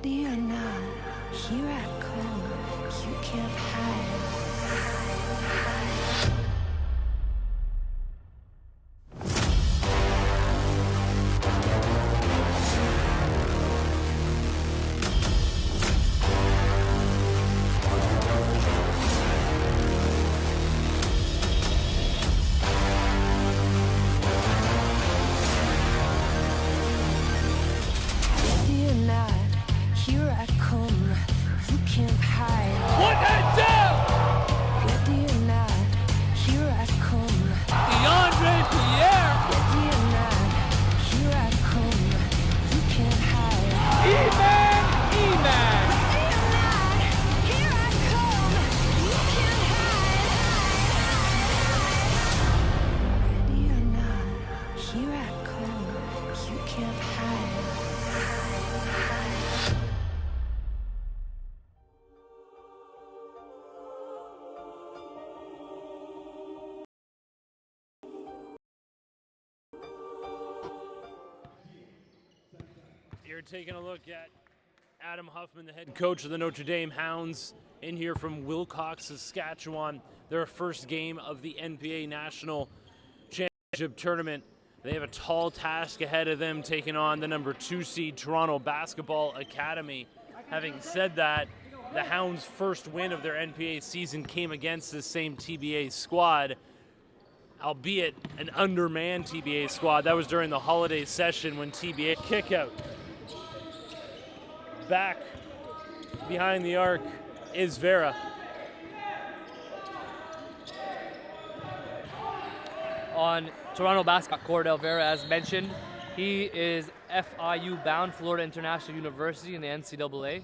Ready or not, here I come. You can't hide. Here I come, you can't hide. One hand down! Ready or not, here I come. DeAndre Pierre! Ready or not, here I come, you can't hide. E-Man! E-Man! Ready or not, here I come, you can't hide. Ready or not, here I come, you can't hide. You're taking a look at Adam Huffman, the head coach of the Notre Dame Hounds, in here from Wilcox, Saskatchewan. Their first game of the NBA National Championship Tournament. They have a tall task ahead of them, taking on the number 2 seed Toronto Basketball Academy. Having said that, the Hounds' first win of their NBA season came against this same TBA squad, albeit an undermanned TBA squad. That was during the holiday session when TBA kick out. Back behind the arc is Vera. On Toronto basketball, Cordell Vera, as mentioned, he is FIU bound, Florida International University in the NCAA.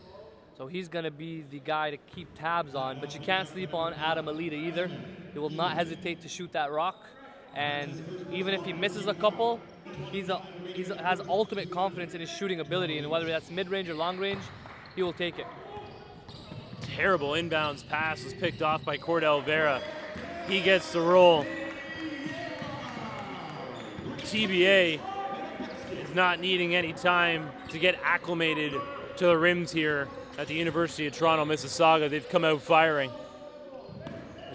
So he's going to be the guy to keep tabs on. But you can't sleep on Adam Alita either. He will not hesitate to shoot that rock. And even if he misses a couple, he has ultimate confidence in his shooting ability, and whether that's mid-range or long-range, he will take it. Terrible inbounds pass was picked off by Cordell Vera. He gets the roll. TBA is not needing any time to get acclimated to the rims here at the University of Toronto, Mississauga. They've come out firing.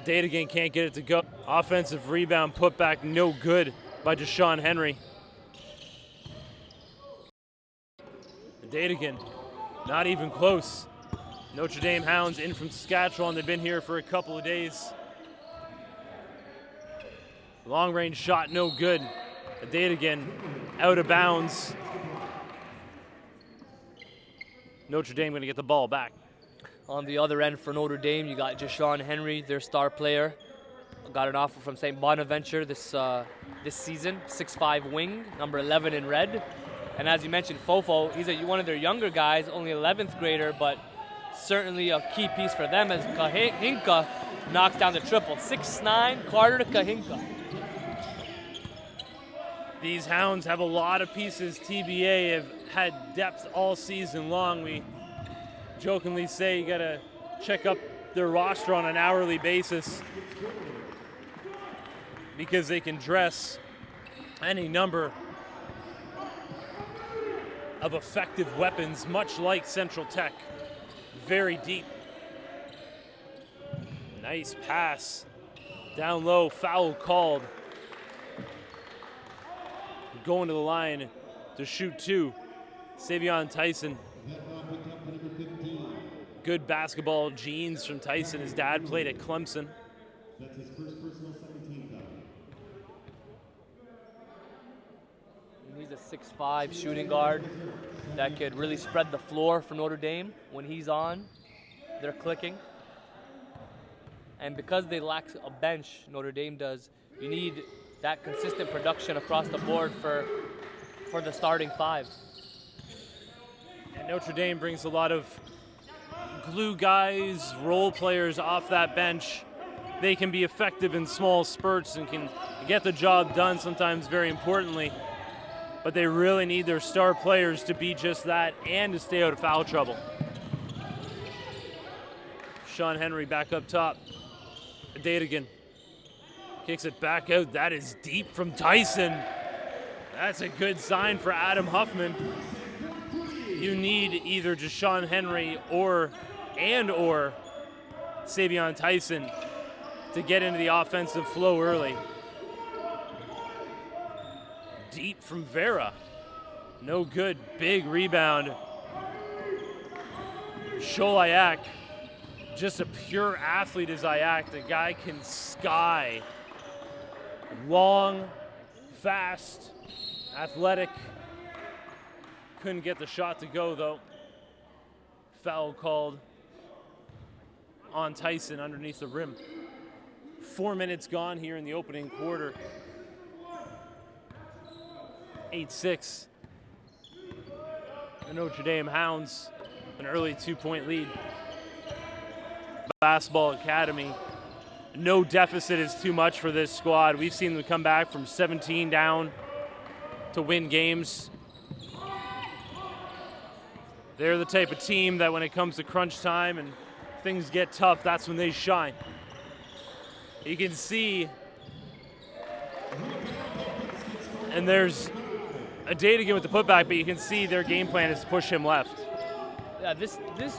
Datagan can't get it to go. Offensive rebound put back no good by Deshaun Henry. Datagan, not even close. Notre Dame Hounds in from Saskatchewan. They've been here for a couple of days. Long range shot, no good. Datagan out of bounds. Notre Dame gonna get the ball back. On the other end for Notre Dame, you got Deshaun Henry, their star player. Got an offer from St. Bonaventure this season, 6'5" wing, number 11 in red. And as you mentioned, Fofo, he's one of their younger guys, only 11th grader, but certainly a key piece for them as Kahinka knocks down the triple. 6'9", Carter to Kahinka. These Hounds have a lot of pieces. TBA have had depth all season long. We jokingly say you gotta check up their roster on an hourly basis because they can dress any number of effective weapons, much like Central Tech. Very deep. Nice pass. Down low, foul called. Going to the line to shoot 2. Savion Tyson. Good basketball genes from Tyson. His dad played at Clemson. That's his first personal 17 foul. He's a 6'5" shooting guard that could really spread the floor for Notre Dame. When he's on, they're clicking. And because they lack a bench, Notre Dame does, you need that consistent production across the board for the starting 5. And Notre Dame brings a lot of glue guys, role players off that bench. They can be effective in small spurts and can get the job done, sometimes very importantly. But they really need their star players to be just that and to stay out of foul trouble. Sean Henry back up top. Datagan kicks it back out. That is deep from Tyson. That's a good sign for Adam Huffman. you need either Jashawn Henry or Savion Tyson to get into the offensive flow early. Deep from Vera. No good. Big rebound. Sholayak, just a pure athlete as Ayak. The guy can sky. Long, fast, athletic. Couldn't get the shot to go though. Foul called on Tyson underneath the rim. 4 minutes gone here in the opening quarter. 8-6. The Notre Dame Hounds, an early 2-point lead. Basketball Academy. No deficit is too much for this squad. We've seen them come back from 17 down to win games. They're the type of team that when it comes to crunch time and things get tough, that's when they shine. You can see, and there's a date again with the putback, but you can see their game plan is to push him left. Yeah, this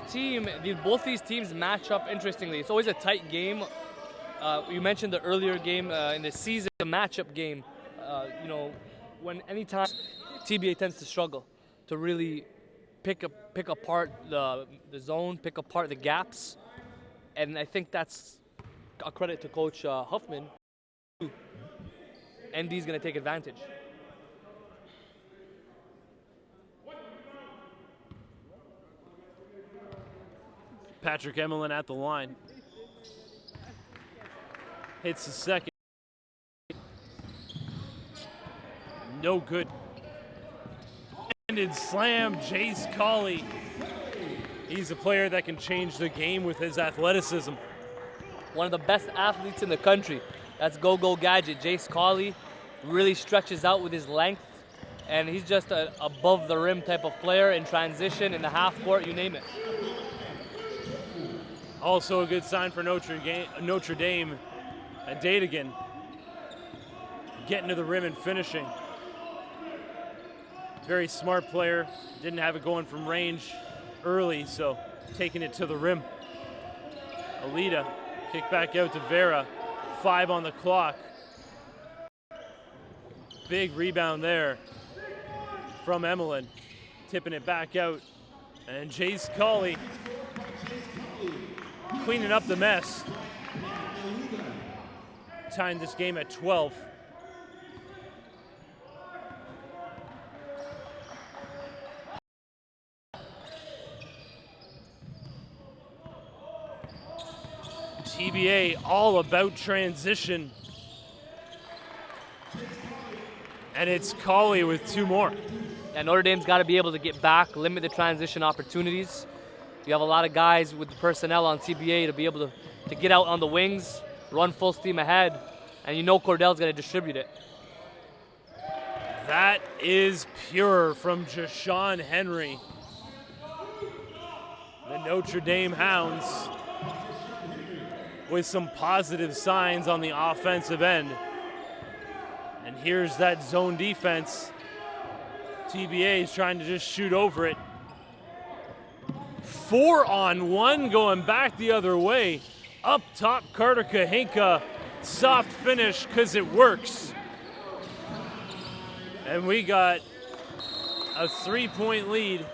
team, both these teams match up interestingly. It's always a tight game. You mentioned the earlier game in the season, the matchup game. When anytime TBA tends to struggle to really pick apart the zone, pick apart the gaps, and I think that's a credit to Coach Huffman. ND's going to take advantage. Patrick Emmelin at the line. Hits the second. No good. Ended slam, Jace Colley. He's a player that can change the game with his athleticism. One of the best athletes in the country. That's Go-Go Gadget. Jace Colley really stretches out with his length, and he's just an above-the-rim type of player in transition, in the half court, you name it. Also a good sign for Notre Dame. Dadigan getting to the rim and finishing. Very smart player. Didn't have it going from range early, so taking it to the rim. Alita, kick back out to Vera. 5 on the clock. Big rebound there from Emmelin. Tipping it back out. And Jace Colley cleaning up the mess. Tying this game at 12. TBA all about transition. And it's Colley with 2 more. Yeah, Notre Dame's got to be able to get back, limit the transition opportunities. You have a lot of guys with the personnel on TBA to be able to get out on the wings, run full steam ahead, and you know Cordell's going to distribute it. That is pure from Jashawn Henry. The Notre Dame Hounds with some positive signs on the offensive end. And here's that zone defense. TBA is trying to just shoot over it. 4-on-1 going back the other way. Up top, Carter Kahinka. Soft finish because it works. And we got a 3-point lead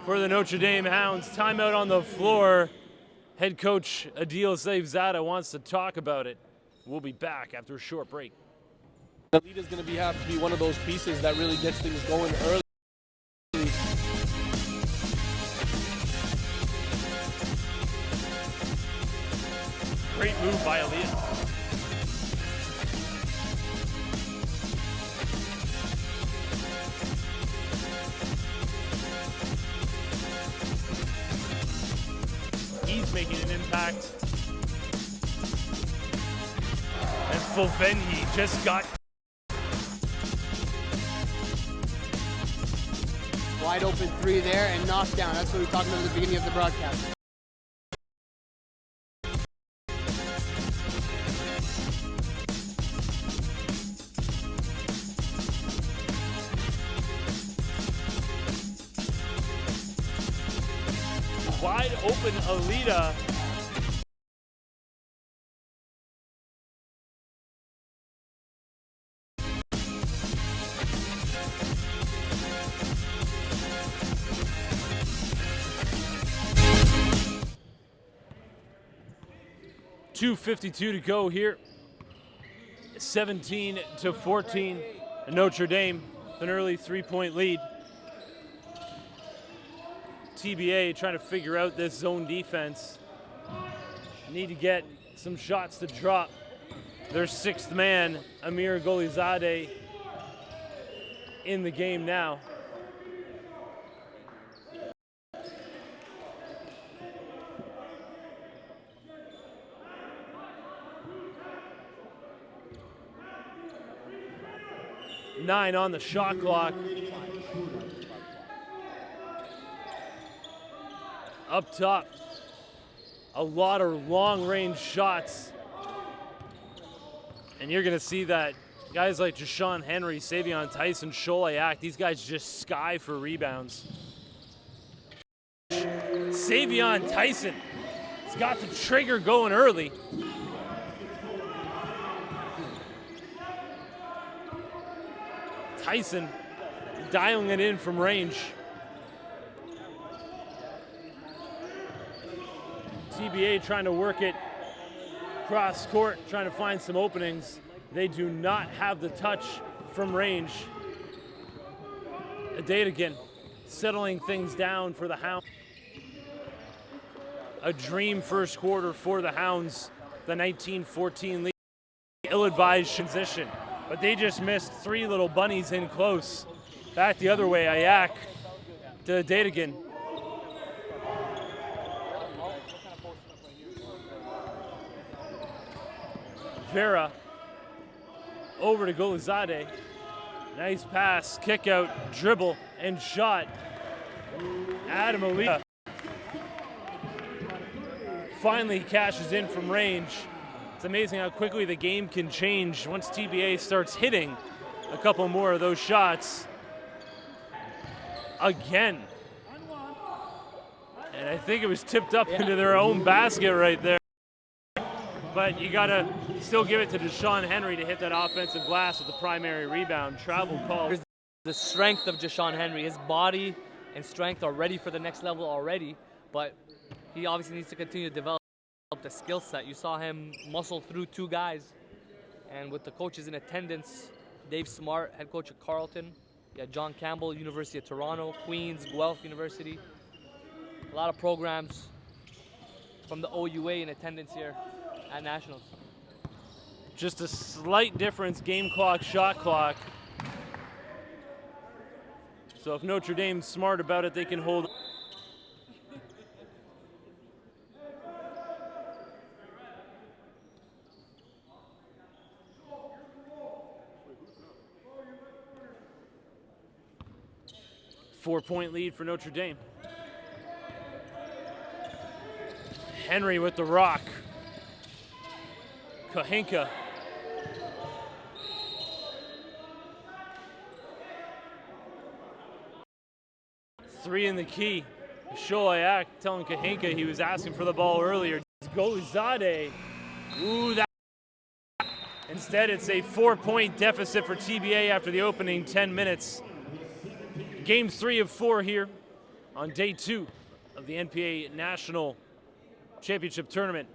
for the Notre Dame Hounds. Timeout on the floor. Head coach Adil Saifzada wants to talk about it. We'll be back after a short break. The lead is going to have to be one of those pieces that really gets things going early. Great move by Aaliyah. He's making an impact. And Fulvenyi just got wide open 3 there and knocked down. That's what we talked about at the beginning of the broadcast. wide open Alita. .252 to go here. 17-14. Notre Dame, an early 3-point lead. TBA trying to figure out this zone defense. Need to get some shots to drop. Their sixth man, Amir Golizadeh, in the game now. Nine on the shot clock. Up top, a lot of long-range shots. And you're gonna see that guys like Jashawn Henry, Savion Tyson, Sholayak, these guys just sky for rebounds. Savion Tyson has got the trigger going early. Tyson dialing it in from range. TBA trying to work it cross court, trying to find some openings. They do not have the touch from range. Adetigan settling things down for the Hounds. A dream first quarter for the Hounds. The 19-14 lead. Ill-advised transition, but they just missed three little bunnies in close. Back the other way, Ayak to Adetigan. Vera over to Golizadeh. Nice pass, kick out, dribble, and shot. Adam Alita finally cashes in from range. It's amazing how quickly the game can change once TBA starts hitting a couple more of those shots. Again. And I think it was tipped up into their own basket right there. But you gotta still give it to Jashawn Henry to hit that offensive glass with the primary rebound. Travel call. The strength of Jashawn Henry, his body and strength are ready for the next level already, but he obviously needs to continue to develop the skill set. You saw him muscle through two guys, and with the coaches in attendance, Dave Smart, head coach of Carleton, you had John Campbell, University of Toronto, Queens, Guelph University, a lot of programs from the OUA in attendance here at Nationals. Just a slight difference, game clock, shot clock. So if Notre Dame's smart about it, they can hold. Four-point lead for Notre Dame. Henry with the rock. Kahinka. Three in the key. Sholayak telling Kahinka he was asking for the ball earlier. Golizadeh. Ooh, that. Instead, it's a 4-point deficit for TBA after the opening 10 minutes. Game 3 of 4 here on day 2 of the NPA National Championship Tournament.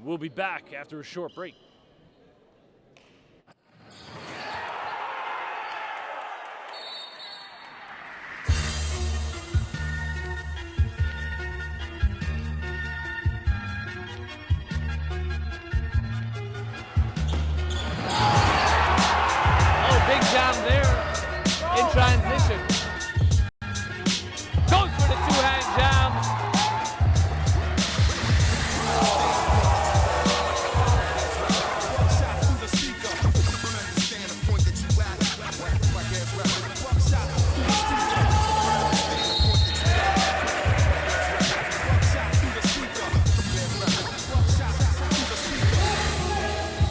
We'll be back after a short break. Oh, big jam there in transition. Goes for the two-hand jam.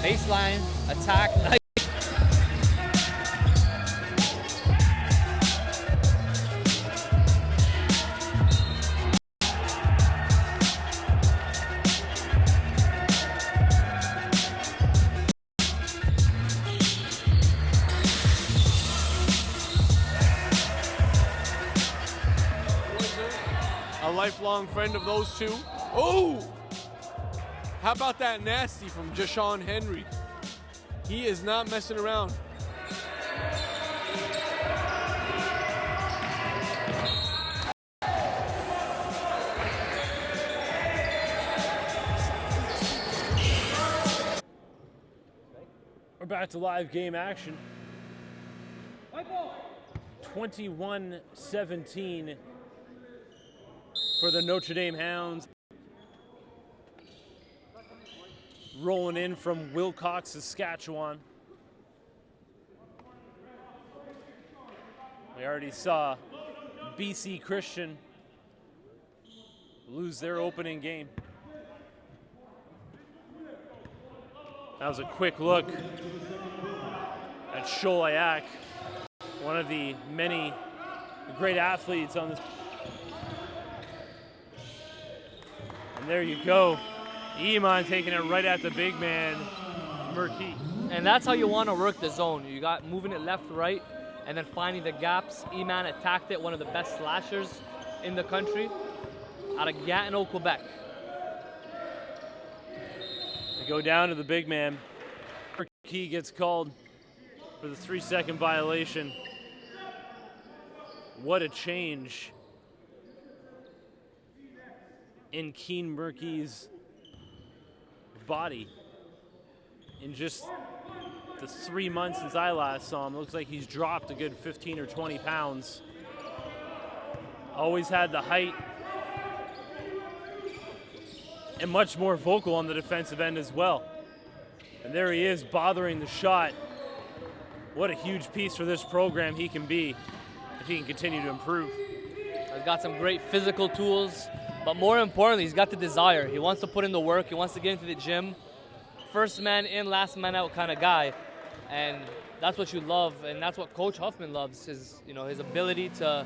Baseline, attack, nice. lifelong friend of those two. Oh! How about that nasty from Jashawn Henry? He is not messing around. We're back to live game action. 21-17 for the Notre Dame Hounds. Rolling in from Wilcox, Saskatchewan. We already saw BC Christian lose their opening game. That was a quick look at Cholayak, one of the many great athletes on this. And there you go. Iman taking it right at the big man, Murky. And that's how you want to work the zone. You got moving it left, right, and then finding the gaps. Iman attacked it, one of the best slashers in the country, out of Gatineau, Quebec. They go down to the big man. Murky gets called for the 3-second violation. What a change in Keen Murky's body in just the 3 months since I last saw him. Looks like he's dropped a good 15 or 20 pounds. Always had the height and much more vocal on the defensive end as well. And there he is, bothering the shot. What a huge piece for this program he can be if he can continue to improve. He's got some great physical tools, but more importantly, he's got the desire. He wants to put in the work. He wants to get into the gym. First man in, last man out kind of guy. And that's what you love, and that's what Coach Huffman loves, his ability to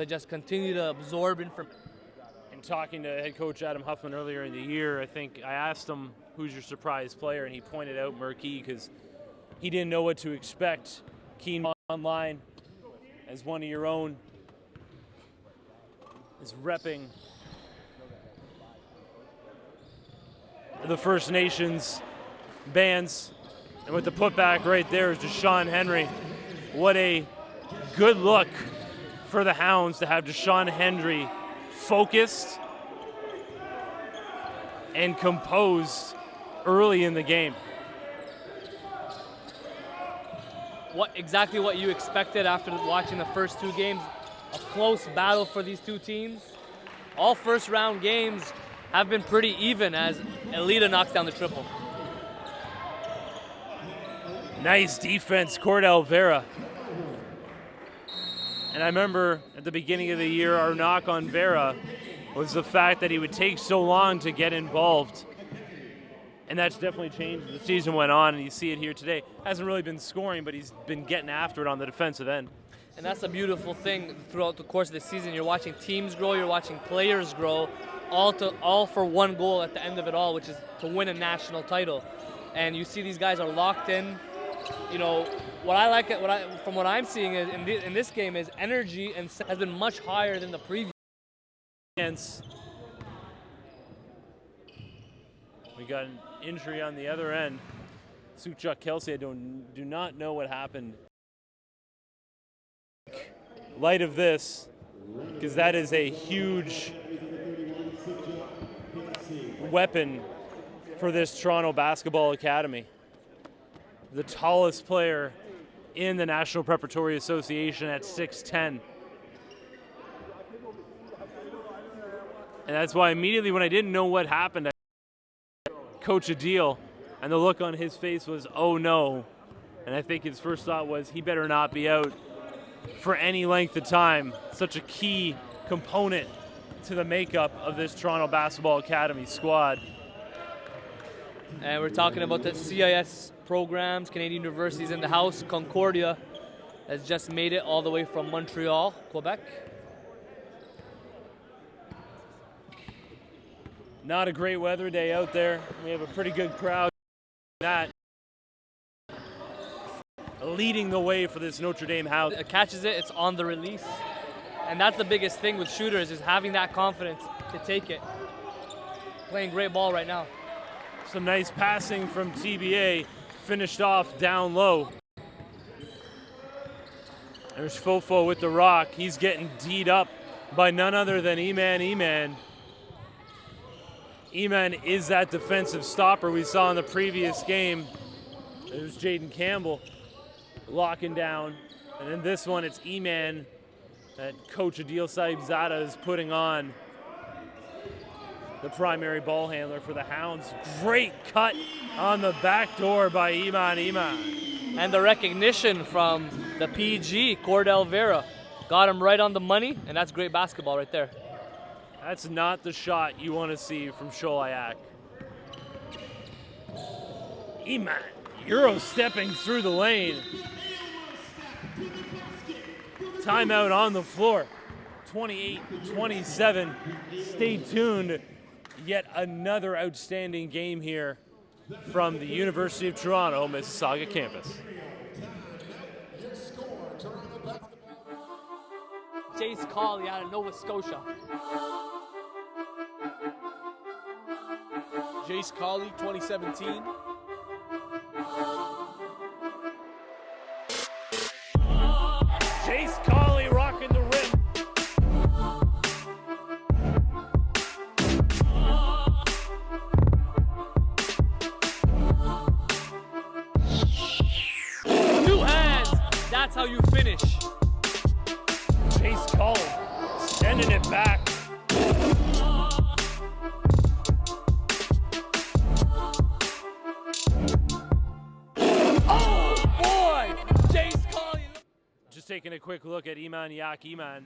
just continue to absorb information. In talking to head coach Adam Huffman earlier in the year, I think I asked him, who's your surprise player? And he pointed out Murky because he didn't know what to expect. Keen online as one of your own is repping the First Nations bands. And with the putback right there is Jashawn Henry. What a good look for the Hounds to have Jashawn Henry focused and composed early in the game. Exactly what you expected after watching the first two games. A close battle for these two teams. All first round games have been pretty even as Elita knocks down the triple. Nice defense, Cordell Vera. And I remember at the beginning of the year, our knock on Vera was the fact that he would take so long to get involved. And that's definitely changed as the season went on, and you see it here today. Hasn't really been scoring, but he's been getting after it on the defensive end. And that's a beautiful thing throughout the course of the season. You're watching teams grow, you're watching players grow, all for one goal at the end of it all, which is to win a national title. And you see these guys are locked in. You know, what I like, from what I'm seeing in this game is energy and has been much higher than the previous. We got an injury on the other end. Suchuk Kelsey, I do not know what happened. Light of this, because that is a huge weapon for this Toronto Basketball Academy. The tallest player in the National Preparatory Association at 6'10". And that's why immediately when I didn't know what happened, I Coach Adil, and the look on his face was, oh no. And I think his first thought was, he better not be out for any length of time. Such a key component to the makeup of this Toronto Basketball Academy squad. And we're talking about the CIS programs, Canadian universities in the house. Concordia has just made it all the way from Montreal, Quebec. Not a great weather day out there. We have a pretty good crowd. That leading the way for this Notre Dame house. It catches it, it's on the release. And that's the biggest thing with shooters, is having that confidence to take it. Playing great ball right now. Some nice passing from TBA, finished off down low. There's Fofo with the rock. He's getting D'd up by none other than Eman. Eman is that defensive stopper we saw in the previous game. There's Jaden Campbell locking down. And in this one, it's Eman that Coach Adil Saibzada is putting on, the primary ball handler for the Hounds. Great cut on the back door by Eman. And the recognition from the PG, Cordell Vera. Got him right on the money, and that's great basketball right there. That's not the shot you want to see from Sholayak. Eman, Euro stepping through the lane. Timeout on the floor. 28-27. Stay tuned. Yet another outstanding game here from the University of Toronto, Mississauga campus. Jace Colley out of Nova Scotia. Jace Colley, 2017. Jace Colley rocking the rim. Two hands, that's how you finish. Jace Colley sending it back. Oh boy, Jace Colley. Just taking a quick look at Eman,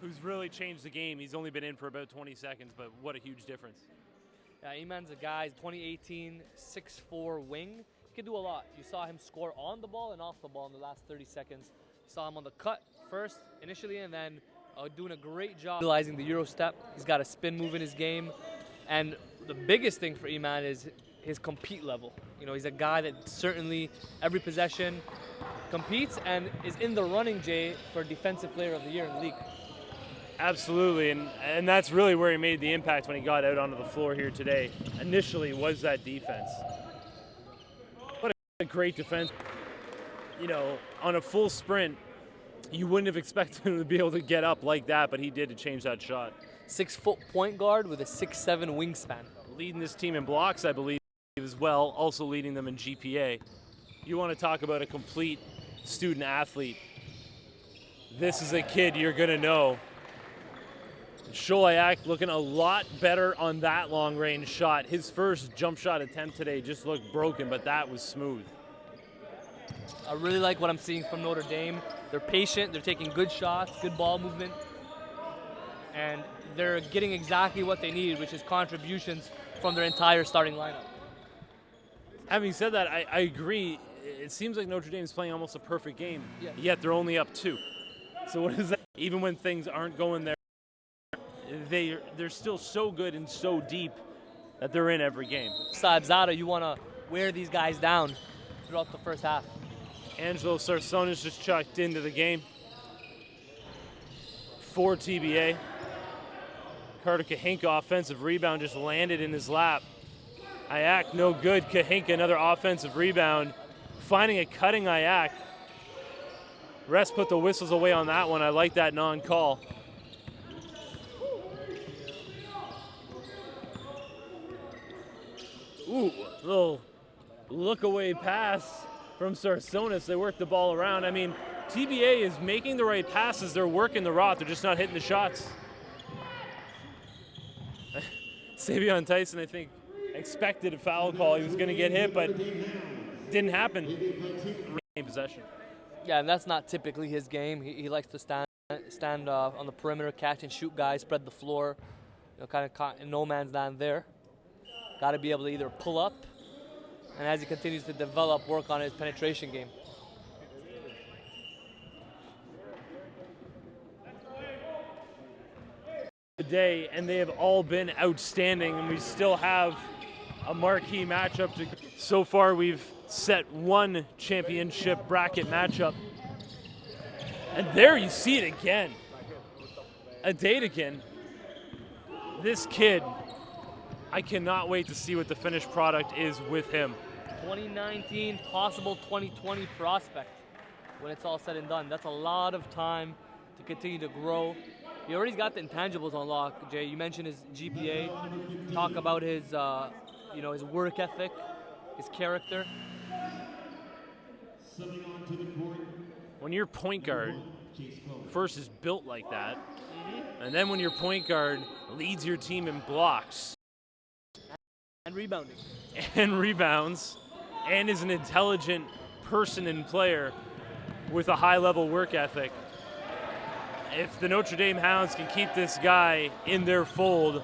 who's really changed the game. He's only been in for about 20 seconds, but what a huge difference. Yeah, Eman's a guy, 2018, 6'4" wing. He can do a lot. You saw him score on the ball and off the ball in the last 30 seconds. You saw him on the cut first, initially, and then doing a great job utilizing the Euro step. He's got a spin move in his game. And the biggest thing for Eman is his compete level. You know, he's a guy that certainly every possession competes and is in the running, Jay, for Defensive Player of the Year in the league. Absolutely, and that's really where he made the impact when he got out onto the floor here today. Initially was that defense. What a great defense. You know, on a full sprint, you wouldn't have expected him to be able to get up like that, but he did to change that shot. 6-foot point guard with a 6'7" wingspan. Leading this team in blocks, I believe, as well, also leading them in GPA. You want to talk about a complete student athlete. This is a kid you're going to know. Sholayak looking a lot better on that long range shot. His first jump shot attempt today just looked broken, but that was smooth. I really like what I'm seeing from Notre Dame. They're patient, they're taking good shots, good ball movement, and they're getting exactly what they need, which is contributions from their entire starting lineup. Having said that, I agree. It seems like Notre Dame's playing almost a perfect game, yet they're only up 2. So what is that? Even when things aren't going their they're still so good and so deep that they're in every game. Saibzada, you want to wear these guys down throughout the first half. Angelo Sarsonis just chucked into the game for TBA. Carter Kahinka, offensive rebound, just landed in his lap. Ayak, no good. Kahinka, another offensive rebound. Finding a cutting Ayak. Rest put the whistles away on that one. I like that non-call. Ooh, little look-away pass from Sarsonis. They work the ball around. I mean, TBA is making the right passes. They're working the route. They're just not hitting the shots. Savion Tyson, I think, expected a foul call. He was going to get hit, but didn't happen. In possession. Yeah, and that's not typically his game. He likes to stand on the perimeter, catch and shoot guys, spread the floor, you know, kind of caught in no man's land there. Got to be able to either pull up, and as he continues to develop, work on his penetration game. Today, and they have all been outstanding, and we still have a marquee matchup. So far, we've set one championship bracket matchup, and there you see it again. Adedigan, this kid, I cannot wait to see what the finished product is with him. 2019, possible 2020 prospect when it's all said and done. That's a lot of time to continue to grow. He already got the intangibles on lock, Jay. You mentioned his GPA. Talk about his, his work ethic, his character. When your point guard first is built like that, and then when your point guard leads your team in blocks And rebounding. and rebounds and is an intelligent person and player with a high-level work ethic, if the Notre Dame Hounds can keep this guy in their fold,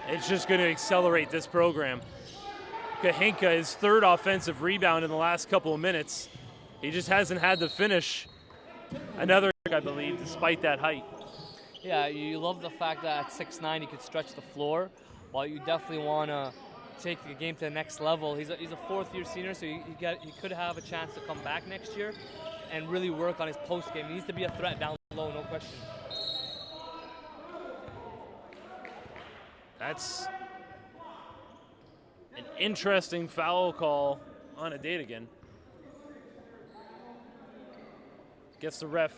it's just going to accelerate this program. Kahinka, his third offensive rebound in the last couple of minutes. He just hasn't had the finish. Another, I believe, despite that height. Yeah, you love the fact that at 6'9" he could stretch the floor, while you definitely want to take the game to the next level. He's a fourth-year senior, so he could have a chance to come back next year and really work on his post game. He needs to be a threat down low, no question. That's an interesting foul call on Adedigan. Gets the ref,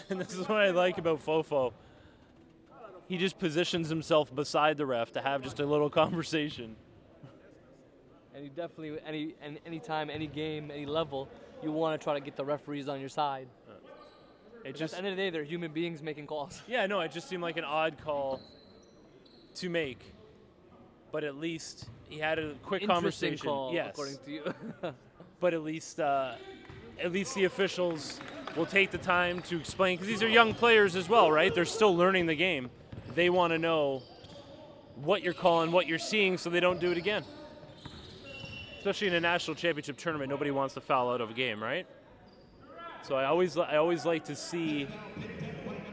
and this is what I like about Fofo. He just positions himself beside the ref to have just a little conversation. And you definitely, any time, any game, any level, you want to try to get the referees on your side. At the end of the day, they're human beings making calls. Yeah, no, it just seemed like an odd call to make, but at least he had a quick Interesting conversation. call, yes, according to you. but at least the officials will take the time to explain, because these are young players as well, right? They're still learning the game. They want to know what you're calling, what you're seeing, so they don't do it again. Especially in a national championship tournament, nobody wants to foul out of a game, right? So I always like to see.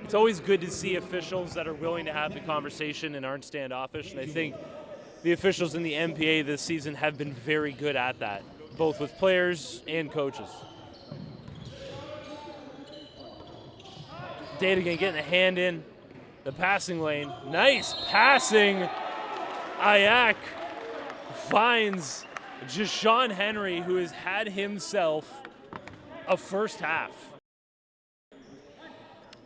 It's always good to see officials that are willing to have the conversation and aren't standoffish. And I think the officials in the NPA this season have been very good at that, both with players and coaches. Adedigan getting a hand in the passing lane. Nice passing. Ayak finds Jashawn Henry, who has had himself a first half.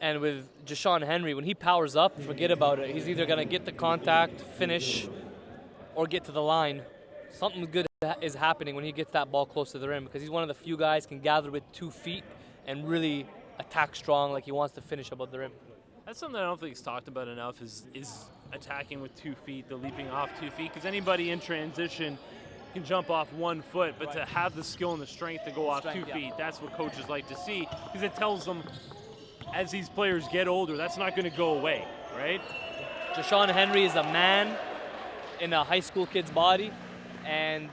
And with Jashawn Henry, when he powers up, forget about it. He's either going to get the contact, finish, or get to the line. Something good is happening when he gets that ball close to the rim, because he's one of the few guys can gather with 2 feet and really attack strong, like he wants to finish above the rim. That's something I don't think is talked about enough, is attacking with 2 feet, the leaping off 2 feet, because anybody in transition can jump off 1 foot, but to have the skill and the strength to go off 2 feet, that's what coaches like to see, because it tells them as these players get older, that's not going to go away, right? Jashawn Henry is a man in a high school kid's body, and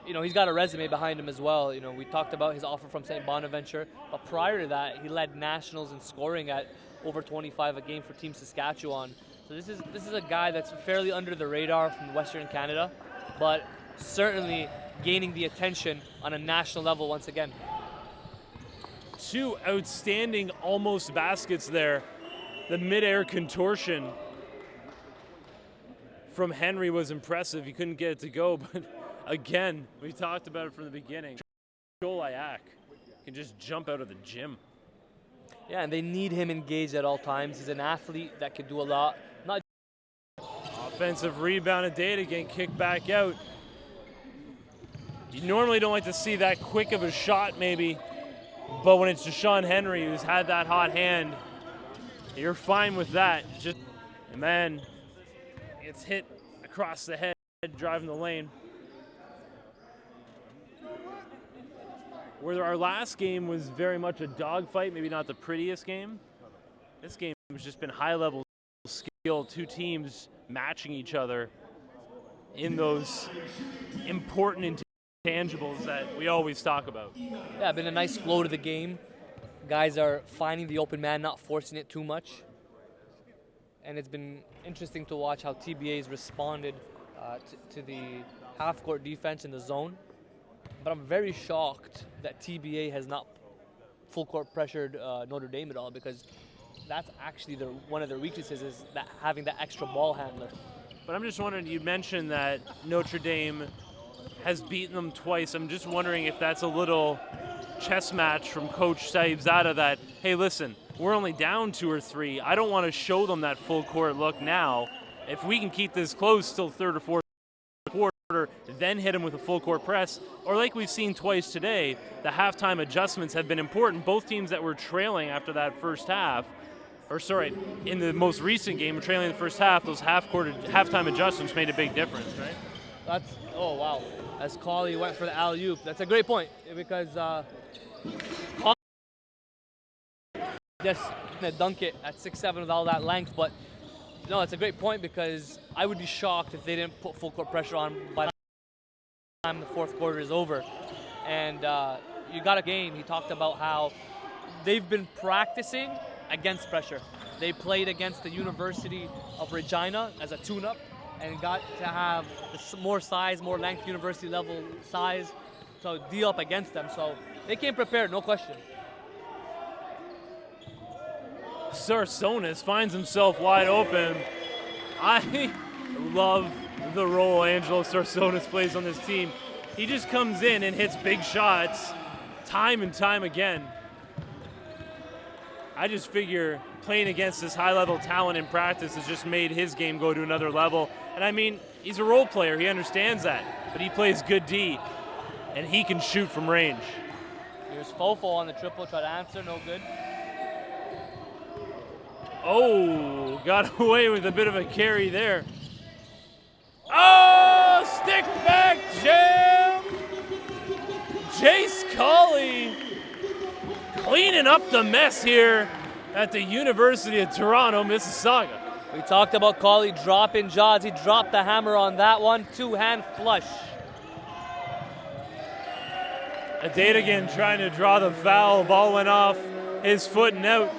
he's got a resume behind him as well. We talked about his offer from St. Bonaventure, but prior to that, he led nationals in scoring at over 25 a game for Team Saskatchewan. So this is a guy that's fairly under the radar from Western Canada, but certainly gaining the attention on a national level once again. 2 outstanding almost baskets there. The midair contortion from Henry was impressive. He couldn't get it to go, but again, we talked about it from the beginning. Joel Ayak can just jump out of the gym. Yeah, and they need him engaged at all times. He's an athlete that could do a lot. Offensive rebound of Adedigan, kick back out. You normally don't like to see that quick of a shot maybe, but when it's Jashawn Henry who's had that hot hand, you're fine with that. And then it's hit across the head, driving the lane. Where our last game was very much a dogfight, maybe not the prettiest game. This game has just been high-level skill, 2 teams matching each other in those important intangibles that we always talk about. Yeah, been a nice flow to the game. Guys are finding the open man, not forcing it too much. And it's been interesting to watch how TBA's responded to the half-court defense in the zone. But I'm very shocked that TBA has not full-court pressured Notre Dame at all, because that's actually one of their weaknesses, is that having that extra ball handler. But I'm just wondering, you mentioned that Notre Dame has beaten them twice. I'm just wondering if that's a little chess match from Coach Saibzada that, hey, listen, we're only down 2 or 3. I don't want to show them that full court look now. If we can keep this close till third or fourth quarter, then hit them with a full court press, or like we've seen twice today, the halftime adjustments have been important. Both teams that were trailing after that first half, or sorry, in the most recent game, trailing the first half, those halftime adjustments made a big difference, right? Oh wow, as Cauley went for the alley-oop. That's a great point, because Cauley just gonna dunk it at 6'7" with all that length, but no, it's a great point, because I would be shocked if they didn't put full court pressure on by the time the fourth quarter is over. And you got a game. He talked about how they've been practicing against pressure. They played against the University of Regina as a tune-up and got to have more size, more length, university level size to deal up against them. So they came prepared, no question. Sarsonis finds himself wide open. I love the role Angelo Sarsonis plays on this team. He just comes in and hits big shots time and time again. I just figure playing against this high-level talent in practice has just made his game go to another level. And I mean, he's a role player. He understands that. But he plays good D, and he can shoot from range. Here's Fofo on the triple, try to answer, no good. Oh, got away with a bit of a carry there. Oh, stick back jam! Jace Cauley cleaning up the mess here at the University of Toronto, Mississauga. We talked about Cauley dropping jaws. He dropped the hammer on that one. Two-hand flush. Adetigan trying to draw the foul. Ball went off his foot and out.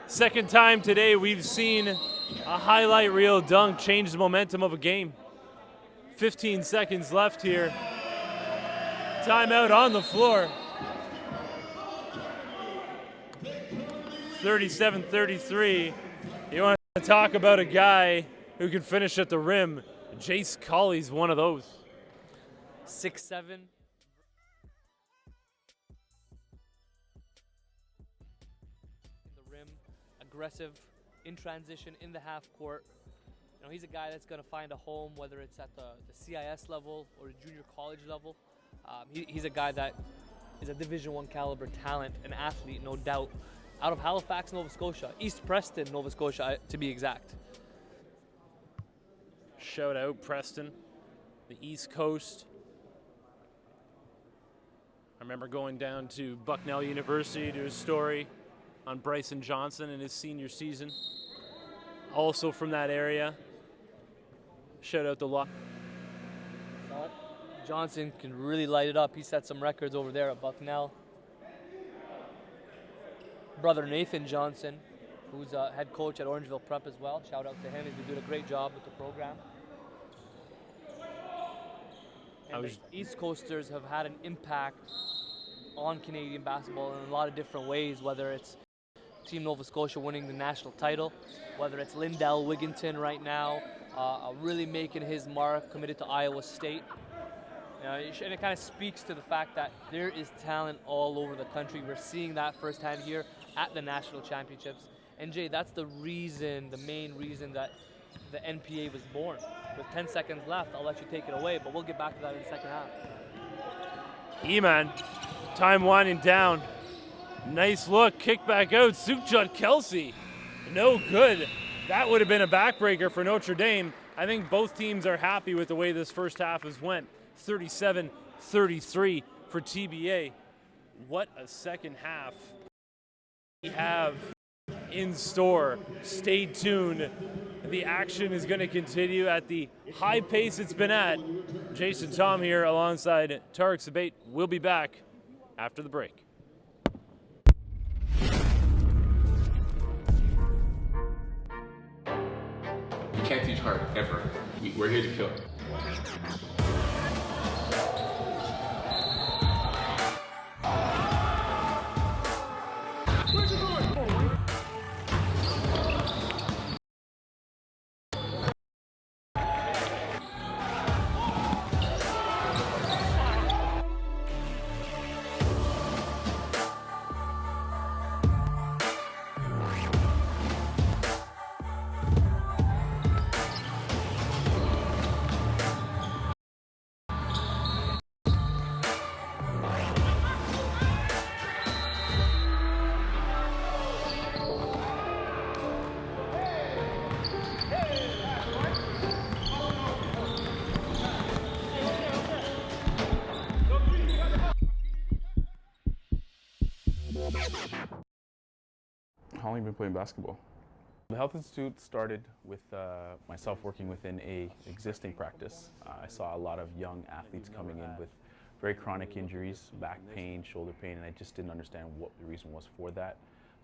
Second time today we've seen a highlight reel dunk change the momentum of a game. 15 seconds left here. Timeout on the floor. 37-33. You want to talk about a guy who can finish at the rim. Jace Cauley's one of those. 6'7". The rim, aggressive, in transition, in the half court. You know, he's a guy that's going to find a home, whether it's at the CIS level or the junior college level. He's a guy that is a Division I caliber talent, an athlete, no doubt. Out of Halifax, Nova Scotia, East Preston, Nova Scotia, to be exact. Shout out Preston, the East Coast. I remember going down to Bucknell University to do a story on Bryson Johnson in his senior season. Also from that area. Shout out the lot. Johnson can really light it up. He set some records over there at Bucknell. Brother Nathan Johnson, who's a head coach at Orangeville Prep as well. Shout out to him. He's been doing a great job with the program. And the East Coasters have had an impact on Canadian basketball in a lot of different ways, whether it's Team Nova Scotia winning the national title, whether it's Lindell Wigginton right now, really making his mark, committed to Iowa State. And it kind of speaks to the fact that there is talent all over the country. We're seeing that firsthand here at the national championships. And Jay, that's the reason, the main reason that the NPA was born. With 10 seconds left, I'll let you take it away, but we'll get back to that in the second half. E-Man, time winding down. Nice look, kick back out. Sukhjot Kelsey, no good. That would have been a backbreaker for Notre Dame. I think both teams are happy with the way this first half has went. 37-33 for TBA. What a second half we have in store. Stay tuned. The action is going to continue at the high pace it's been at. Jason Tom here alongside Tarek Sabate. We'll be back after the break. You can't teach hard, ever. We're here to kill. long have you been playing basketball? The Health Institute started with myself working within a existing practice. I saw a lot of young athletes coming in with very chronic injuries, back pain, shoulder pain, and I just didn't understand what the reason was for that.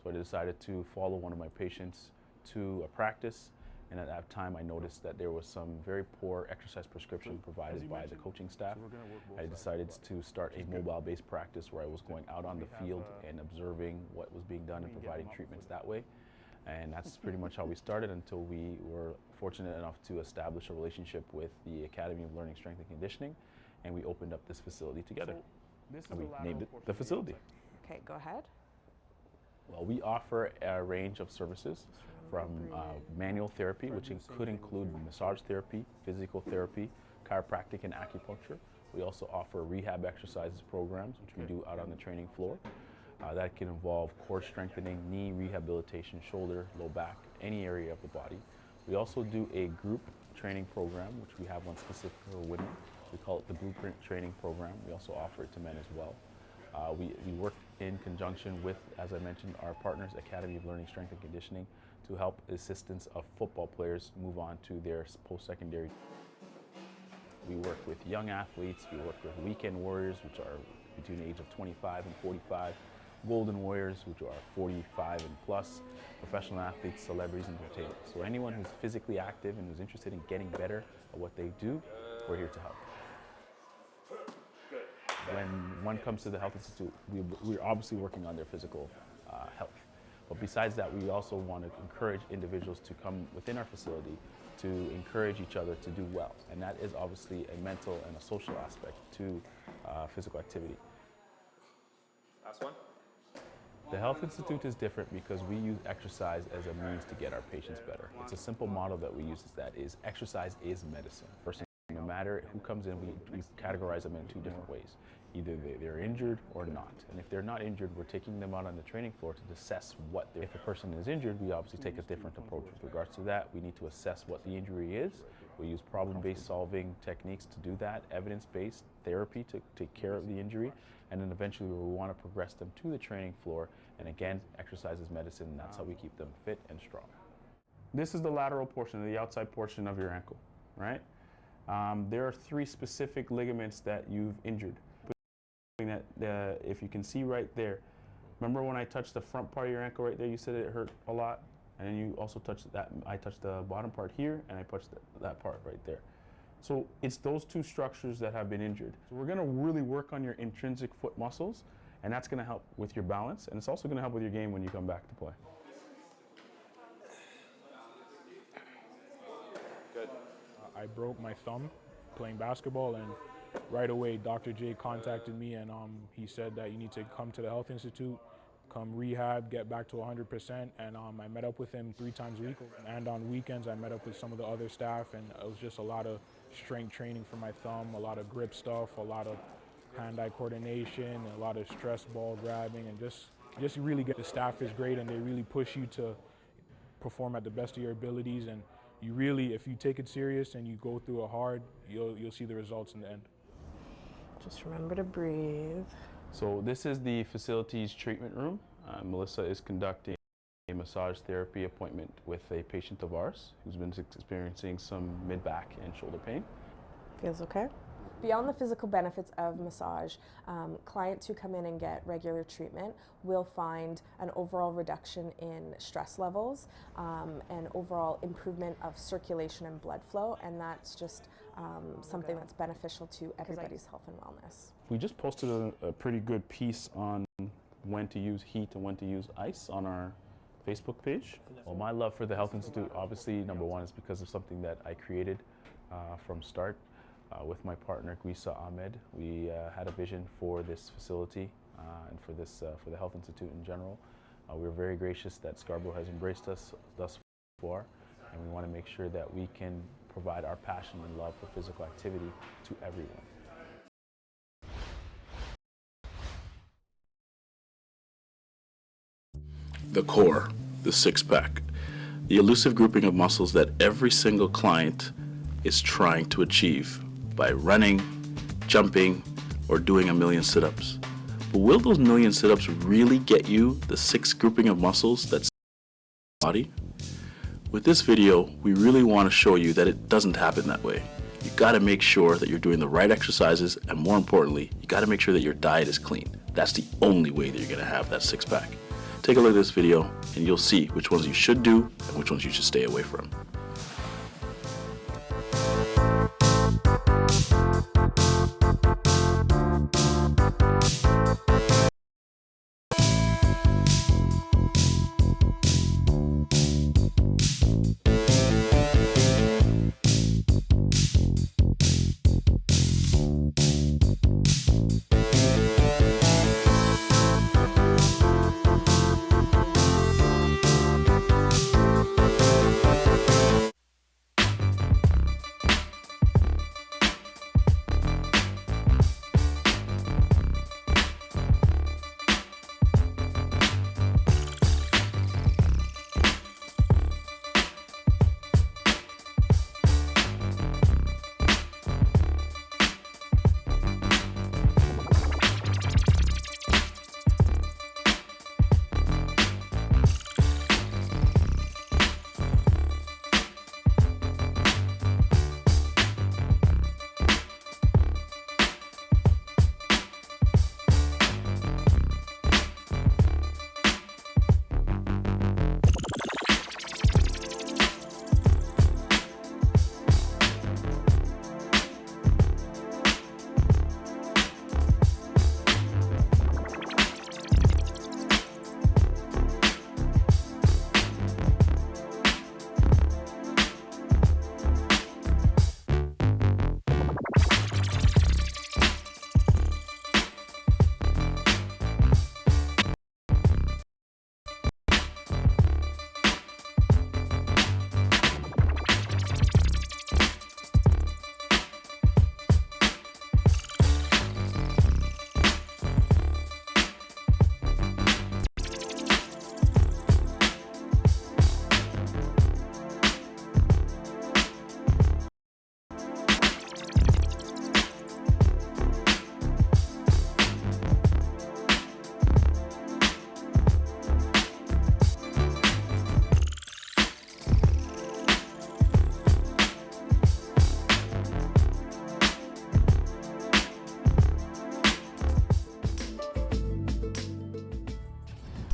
So I decided to follow one of my patients to a practice, and at that time I noticed that there was some very poor exercise prescription provided by the coaching staff. I decided to start a mobile-based practice where I was going out on the field and observing what was being done and providing treatments that way. And that's pretty much how we started until we were fortunate enough to establish a relationship with the Academy of Learning, Strength and Conditioning, and we opened up this facility together. And we named it the facility. Okay, go ahead. Well, we offer a range of services from manual therapy, which could include massage therapy, physical therapy, chiropractic, and acupuncture. We also offer rehab exercises programs, which we do out on the training floor. That can involve core strengthening, knee rehabilitation, shoulder, low back, any area of the body. We also do a group training program, which we have one specific for women. We call it the Blueprint Training Program. We also offer it to men as well. We work in conjunction with, as I mentioned, our partners, Academy of Learning, Strength and Conditioning, to help assistance of football players move on to their post-secondary. We work with young athletes. We work with weekend warriors, which are between the age of 25 and 45. Golden Warriors, which are 45 and plus, professional athletes, celebrities, and entertainers. So anyone who's physically active and who's interested in getting better at what they do, we're here to help. When one comes to the Health Institute, we're obviously working on their physical health. But besides that, we also want to encourage individuals to come within our facility to encourage each other to do well. And that is obviously a mental and a social aspect to physical activity. Last one. The Health Institute is different because we use exercise as a means to get our patients better. It's a simple model that we use is exercise is medicine. First, no matter who comes in, we categorize them in two different ways. Either they're injured or not. And if they're not injured, we're taking them out on the training floor to assess what they're. If a person is injured, we obviously take a different approach. With regards to that, we need to assess what the injury is. We use problem-based solving techniques to do that, evidence-based therapy to take care of the injury, and then eventually we want to progress them to the training floor. And again, exercise is medicine, and that's how we keep them fit and strong. This is the lateral portion, the outside portion of your ankle, right? There are 3 specific ligaments that you've injured. If you can see right there, remember when I touched the front part of your ankle right there, you said it hurt a lot? And then you also touched that, I touched the bottom part here, and I touched that part right there. So it's those 2 structures that have been injured. So we're gonna really work on your intrinsic foot muscles, and that's gonna help with your balance, and it's also gonna help with your game when you come back to play. Good. I broke my thumb playing basketball, and right away Dr. J contacted me, and he said that you need to come to the Health Institute, come rehab, get back to 100%, and I met up with him 3 times a week, and on weekends I met up with some of the other staff, and it was just a lot of strength training for my thumb, a lot of grip stuff, a lot of hand-eye coordination, a lot of stress ball grabbing, and just really get. The staff is great, and they really push you to perform at the best of your abilities, and you really, if you take it serious and you go through it hard, you'll see the results in the end. Just remember to breathe. So this is the facility's treatment room. Melissa is conducting a massage therapy appointment with a patient of ours who's been experiencing some mid-back and shoulder pain. Feels okay? Beyond the physical benefits of massage, clients who come in and get regular treatment will find an overall reduction in stress levels, and overall improvement of circulation and blood flow, and that's just something that's beneficial to everybody's health and wellness. We just posted a pretty good piece on when to use heat and when to use ice on our Facebook page. Well, my love for the Health Institute, obviously, number one, is because of something that I created from start. With my partner, Guisa Ahmed, we had a vision for this facility and for the Health Institute in general. We're very gracious that Scarborough has embraced us thus far, and we want to make sure that we can provide our passion and love for physical activity to everyone. The core, the six-pack, the elusive grouping of muscles that every single client is trying to achieve by running, jumping, or doing 1,000,000 sit-ups. But will those 1,000,000 sit-ups really get you the 6 grouping of muscles that body. With this video, we really want to show you that it doesn't happen that way. You got to make sure that you're doing the right exercises, and more importantly, you got to make sure that your diet is clean. That's the only way that you're going to have that six-pack. Take a look at this video and you'll see which ones you should do and which ones you should stay away from.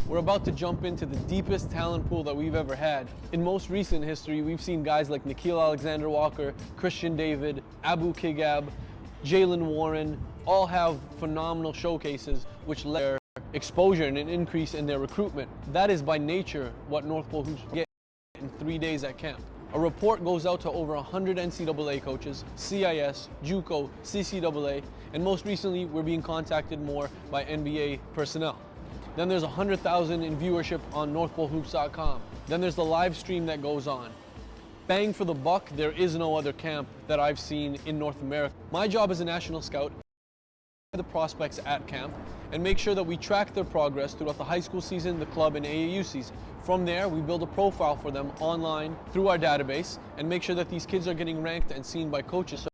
We're about to jump into the deepest talent pool that we've ever had. In most recent history, we've seen guys like Nikhil Alexander-Walker, Christian David, Abu Kigab, Jalen Warren, all have phenomenal showcases which led their exposure and an increase in their recruitment. That is by nature what North Pole Hoops get in 3 days at camp. A report goes out to over 100 NCAA coaches, CIS, JUCO, CCAA, and most recently we're being contacted more by NBA personnel. Then there's 100,000 in viewership on NorthPoleHoops.com. Then there's the live stream that goes on. Bang for the buck, there is no other camp that I've seen in North America. My job as a national scout is the prospects at camp and make sure that we track their progress throughout the high school season, the club, and AAU season. From there, we build a profile for them online through our database and make sure that these kids are getting ranked and seen by coaches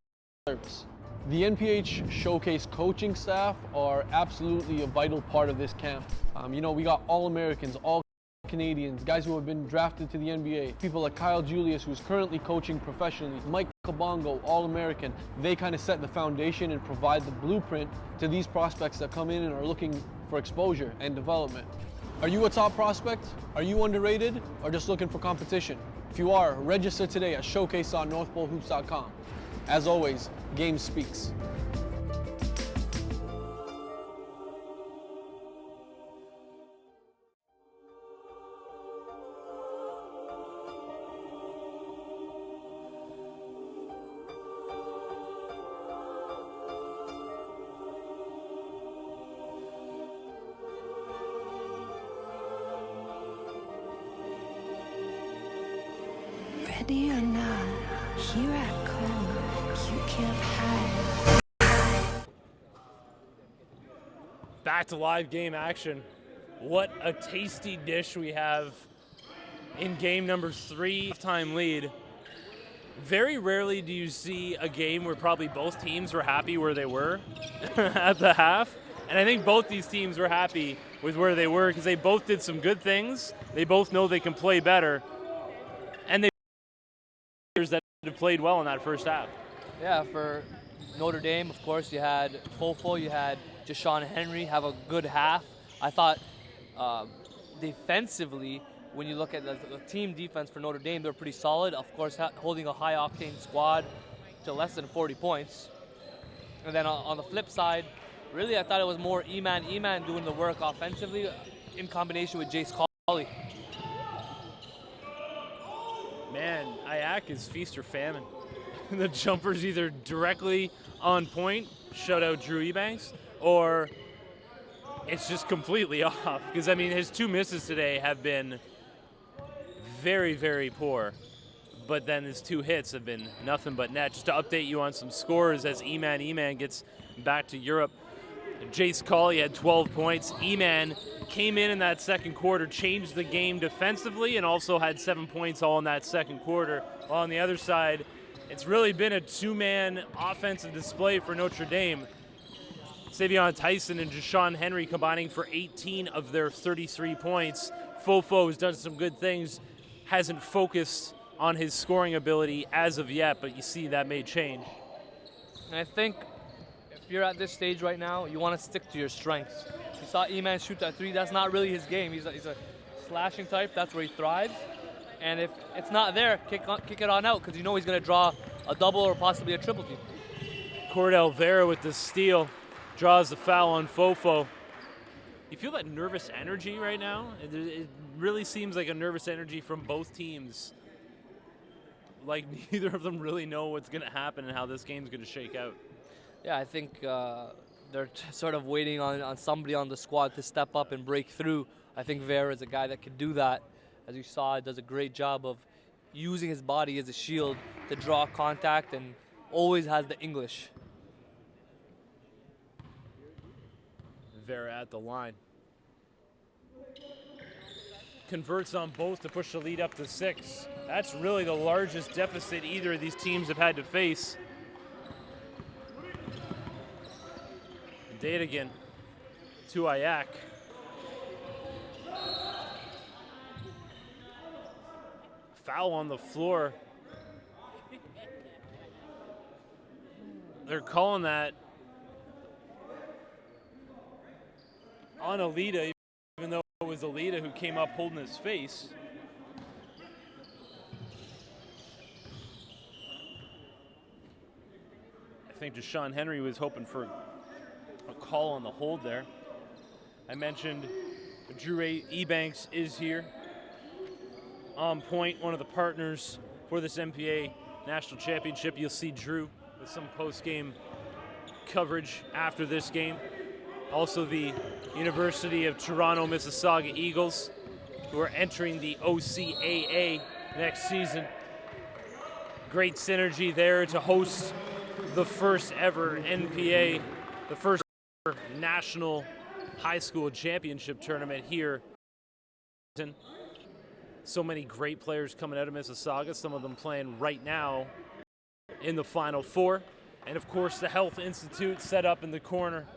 service. The NPH Showcase coaching staff are absolutely a vital part of this camp. You know, we got All-Americans, All-Canadians, guys who have been drafted to the NBA, people like Kyle Julius, who's currently coaching professionally, Mike Kabongo, All-American. They kind of set the foundation and provide the blueprint to these prospects that come in and are looking for exposure and development. Are you a top prospect? Are you underrated? Or just looking for competition? If you are, register today at showcase.northpolehoops.com. As always, game speaks. Ready or not, here I come. You can't hide. Back to live game action. What a tasty dish we have in game number 3, time lead. Very rarely do you see a game where probably both teams were happy where they were at the half. And I think both these teams were happy with where they were because they both did some good things. They both know they can play better. And they that have played well in that first half. Yeah, for Notre Dame, of course, you had Fofo, you had Deshaun Henry have a good half. I thought defensively, when you look at the team defense for Notre Dame, they're pretty solid. Of course, holding a high-octane squad to less than 40 points. And then on the flip side, really, I thought it was more Eman doing the work offensively in combination with Jace Colley. Man, IAC is feast or famine. The jumper's either directly on point, shout out Drew Ebanks, or it's just completely off. Because, I mean, his 2 misses today have been very, very poor. But then his 2 hits have been nothing but net. Just to update you on some scores as Eman gets back to Europe. Jace Colley had 12 points. Eman came in that second quarter, changed the game defensively, and also had 7 points all in that second quarter. While on the other side, it's really been a 2-man offensive display for Notre Dame. Savion Tyson and Deshaun Henry combining for 18 of their 33 points. Fofo has done some good things, hasn't focused on his scoring ability as of yet, but you see that may change. And I think if you're at this stage right now, you want to stick to your strengths. You saw Eman shoot that 3. That's not really his game. He's a slashing type. That's where he thrives. And if it's not there, kick it on out because you know he's going to draw a double or possibly a triple team. Cordell Vera with the steal draws the foul on Fofo. You feel that nervous energy right now? It really seems like a nervous energy from both teams. Like neither of them really know what's going to happen and how this game's going to shake out. Yeah, I think they're sort of waiting on somebody on the squad to step up and break through. I think Vera is a guy that can do that. As you saw, does a great job of using his body as a shield to draw contact and always has the English. Vera at the line. Converts on both to push the lead up to 6. That's really the largest deficit either of these teams have had to face. Dadigan to IAC. Foul on the floor. They're calling that on Alita, even though it was Alita who came up holding his face. I think Deshaun Henry was hoping for a call on the hold there. I mentioned Drew Ebanks is here. On point, one of the partners for this NPA National Championship. You'll see Drew with some post-game coverage after this game. Also the University of Toronto Mississauga Eagles, who are entering the OCAA next season. Great synergy there to host the first ever NPA, the first ever national high school championship tournament here. So many great players coming out of Mississauga, some of them playing right now in the Final Four. And of course the Health Institute set up in the corner,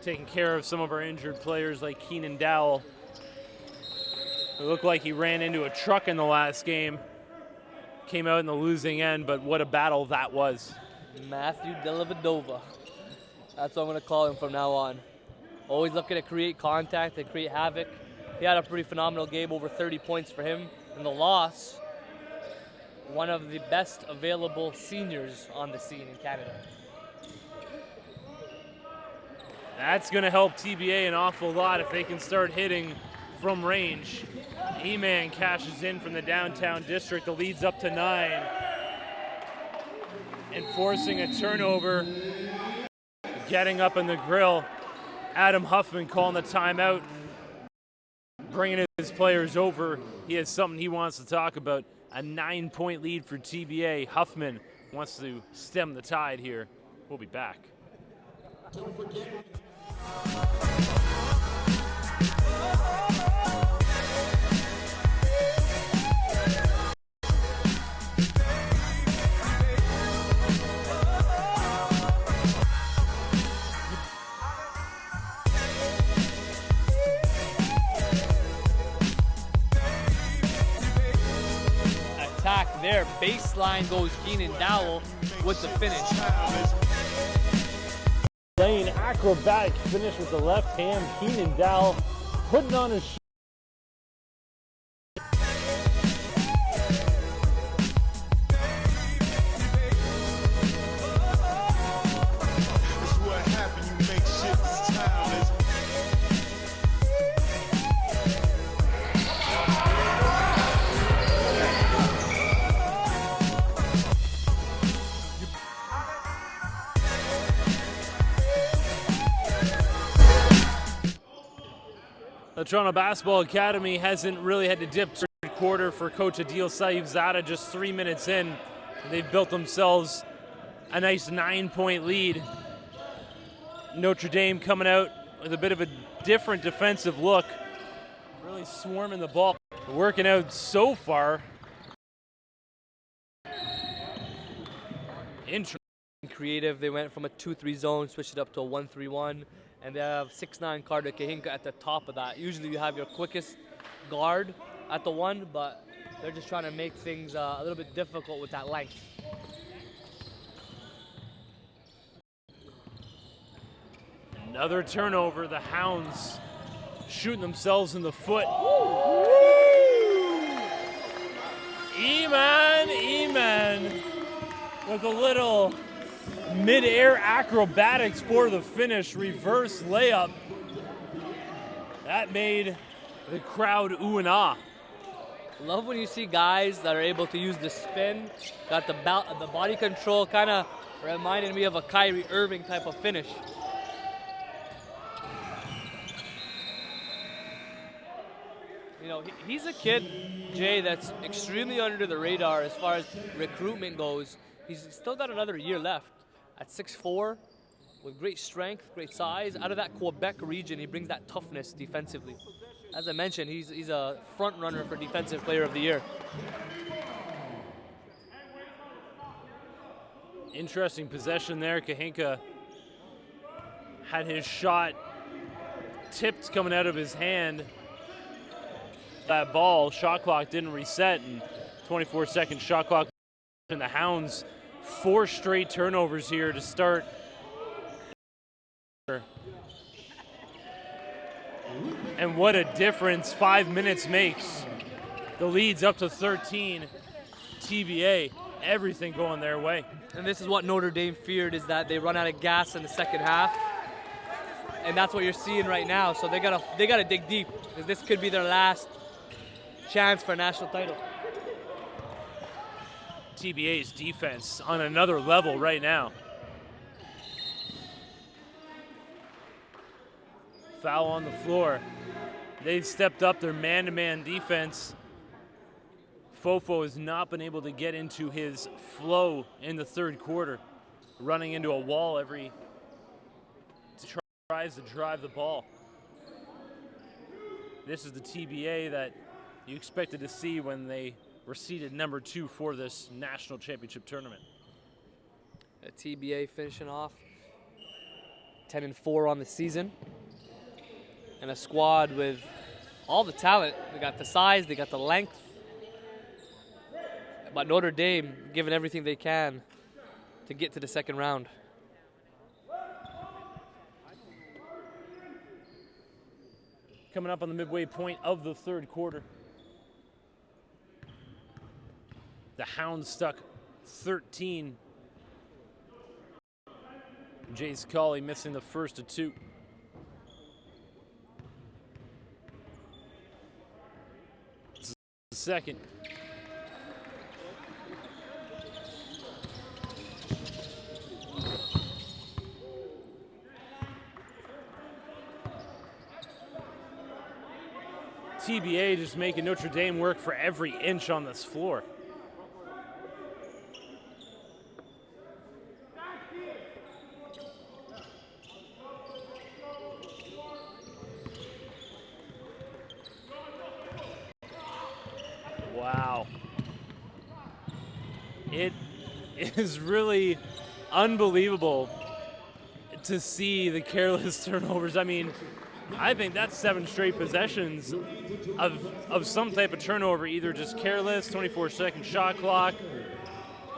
taking care of some of our injured players like Keenan Dowell. It looked like he ran into a truck in the last game. Came out in the losing end, but what a battle that was. Matthew Dellavedova. That's what I'm going to call him from now on. Always looking to create contact and create havoc. He had a pretty phenomenal game, over 30 points for him. In the loss, one of the best available seniors on the scene in Canada. That's going to help TBA an awful lot if they can start hitting from range. Eman cashes in from the downtown district. The lead's up to 9. Enforcing a turnover. Getting up in the grill. Adam Huffman calling the timeout. Bringing his players over. He has something he wants to talk about. A 9-point lead for TBA. Huffman wants to stem the tide here. We'll be back. Don't forget. baseline goes Keenan Dowell with the finish. Laying acrobatic finish with the left hand. Keenan Dowell putting on his The Toronto Basketball Academy hasn't really had to dip third quarter for Coach Adil Saibzada. Just 3 minutes in, they've built themselves a nice 9-point lead. Notre Dame coming out with a bit of a different defensive look, really swarming the ball, working out so far. Interesting. Creative, they went from a 2-3 zone, switched it up to a 1-3-1. And they have 6'9" Carter Kahinka at the top of that. Usually you have your quickest guard at the 1, but they're just trying to make things a little bit difficult with that length. Another turnover. The Hounds shooting themselves in the foot. Eman with a little mid-air acrobatics for the finish, reverse layup. That made the crowd ooh and ah. Love when you see guys that are able to use the spin, got the body control, kind of reminded me of a Kyrie Irving type of finish. You know, he's a kid, Jay, that's extremely under the radar as far as recruitment goes. He's still got another year left. At 6'4", with great strength, great size, out of that Quebec region, he brings that toughness defensively. As I mentioned, he's a front runner for Defensive Player of the Year. Interesting possession there. Kahinka had his shot tipped coming out of his hand. That ball, shot clock didn't reset, and 24-second shot clock, and the Hounds 4 straight turnovers here to start. And what a difference 5 minutes makes. The lead's up to 13. TBA, everything going their way. And this is what Notre Dame feared, is that they run out of gas in the second half. And that's what you're seeing right now. So they gotta dig deep, because this could be their last chance for a national title. TBA's defense on another level right now. Foul on the floor. They've stepped up their man-to-man defense. Fofo has not been able to get into his flow in the third quarter, running into a wall every tries to drive the ball. This is the TBA that you expected to see when they were seeded number 2 for this national championship tournament. A TBA finishing off 10-4 on the season, and a squad with all the talent. They got the size, they got the length, but Notre Dame giving everything they can to get to the second round. Coming up on the midway point of the third quarter. The Hounds stuck 13. Jace Colley missing the first of 2. Second. TBA just making Notre Dame work for every inch on this floor. Wow. It is really unbelievable to see the careless turnovers. I mean, I think that's 7 straight possessions of some type of turnover, either just careless, 24-second shot clock,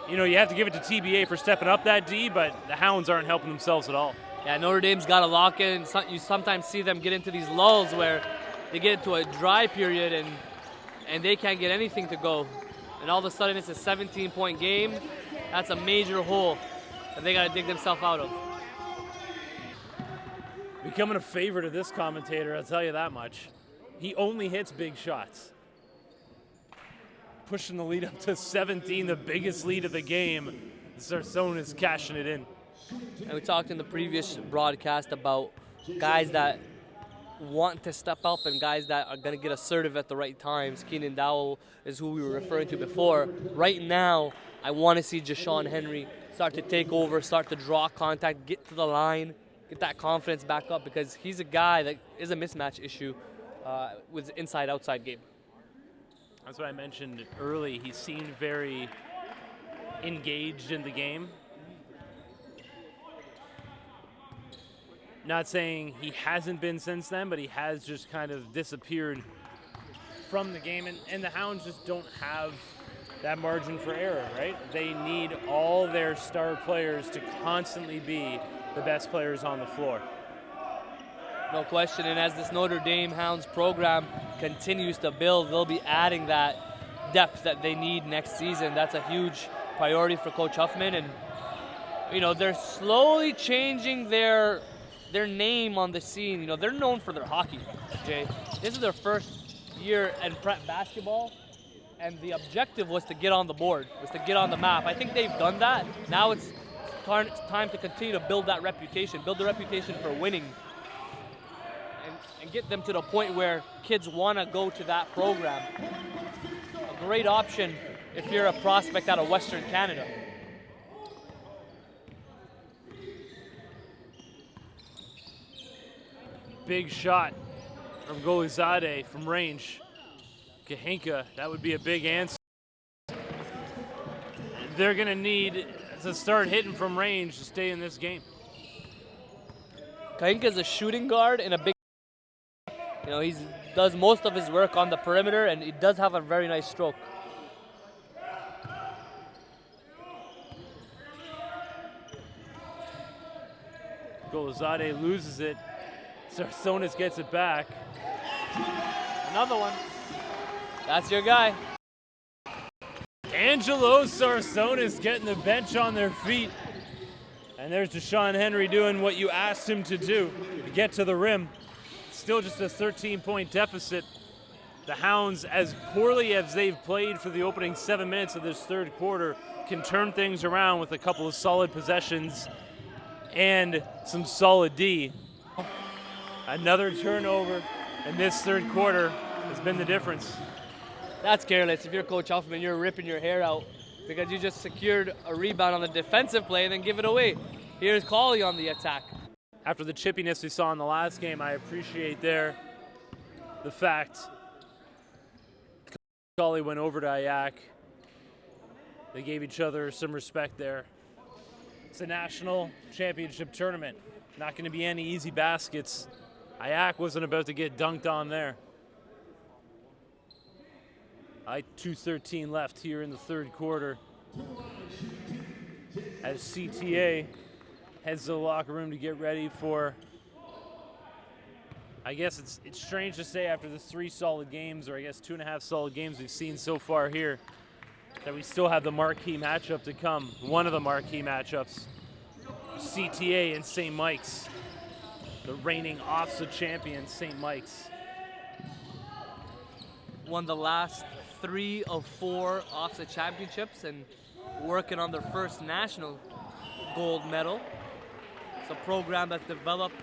you know, you have to give it to TBA for stepping up that D, but the Hounds aren't helping themselves at all. Yeah, Notre Dame's got to lock in. You sometimes see them get into these lulls where they get into a dry period and they can't get anything to go. And all of a sudden it's a 17-point game. That's a major hole that they got to dig themselves out of. Becoming a favorite of this commentator, I'll tell you that much. He only hits big shots. Pushing the lead up to 17, the biggest lead of the game. Sarsonis cashing it in. And we talked in the previous broadcast about guys that want to step up and guys that are going to get assertive at the right times. Keenan Dowell is who we were referring to before. Right now, I want to see Jashawn Henry start to take over, start to draw contact, get to the line, get that confidence back up, because he's a guy that is a mismatch issue with inside-outside game. That's what I mentioned early. He seemed very engaged in the game. Not saying he hasn't been since then, but he has just kind of disappeared from the game. And the Hounds just don't have that margin for error, right? They need all their star players to constantly be the best players on the floor. No question, and as this Notre Dame Hounds program continues to build, they'll be adding that depth that they need next season. That's a huge priority for Coach Huffman, and you know, they're slowly changing their name on the scene. You know, they're known for their hockey, Jay. This is their first year in prep basketball, and the objective was to get on the board, was to get on the map. I think they've done that. Now it's time to continue to build that reputation, build the reputation for winning, and get them to the point where kids want to go to that program. A great option if you're a prospect out of Western Canada. Big shot from Golizade from range. Kahinka, that would be a big answer. They're going to need to start hitting from range to stay in this game. Kahinka's a shooting guard and a big, you know, he does most of his work on the perimeter, and he does have a very nice stroke. Golizade loses it. Sarsonis gets it back. Another one. That's your guy. Angelo Sarsonis getting the bench on their feet. And there's Jashawn Henry doing what you asked him to do, to get to the rim. Still just a 13-point deficit. The Hounds, as poorly as they've played for the opening 7 minutes of this third quarter, can turn things around with a couple of solid possessions and some solid D. Another turnover in this third quarter has been the difference. That's careless. If you're Coach Huffman, you're ripping your hair out because you just secured a rebound on the defensive play and then give it away. Here's Cauley on the attack. After the chippiness we saw in the last game, I appreciate the fact Cauley went over to Ayak. They gave each other some respect there. It's a national championship tournament. Not going to be any easy baskets. Ayak wasn't about to get dunked on there. 2:13 left here in the third quarter as CTA heads to the locker room to get ready for, I guess it's strange to say after the 3 solid games, or I guess 2.5 solid games we've seen so far here, that we still have the marquee matchup to come. One of the marquee matchups, CTA and St. Mike's, the reigning OFSA champion, St. Mike's. Won the last 3 of 4 OFSA championships and working on their first national gold medal. It's a program that's developed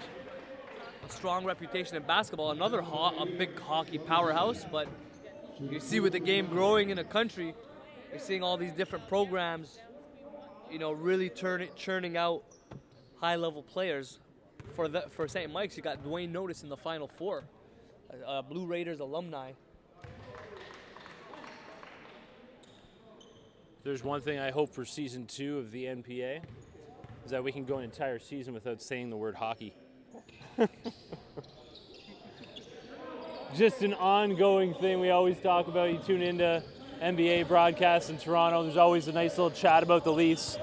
a strong reputation in basketball, another a big hockey powerhouse, but you see with the game growing in the country, you're seeing all these different programs, you know, really churning out high-level players. For St. Mike's, you got Dwayne Notice in the Final Four, Blue Raiders alumni. There's one thing I hope for season 2 of the NPA, is that we can go an entire season without saying the word hockey. Just an ongoing thing we always talk about. You tune into NBA broadcast in Toronto. There's always a nice little chat about the Leafs.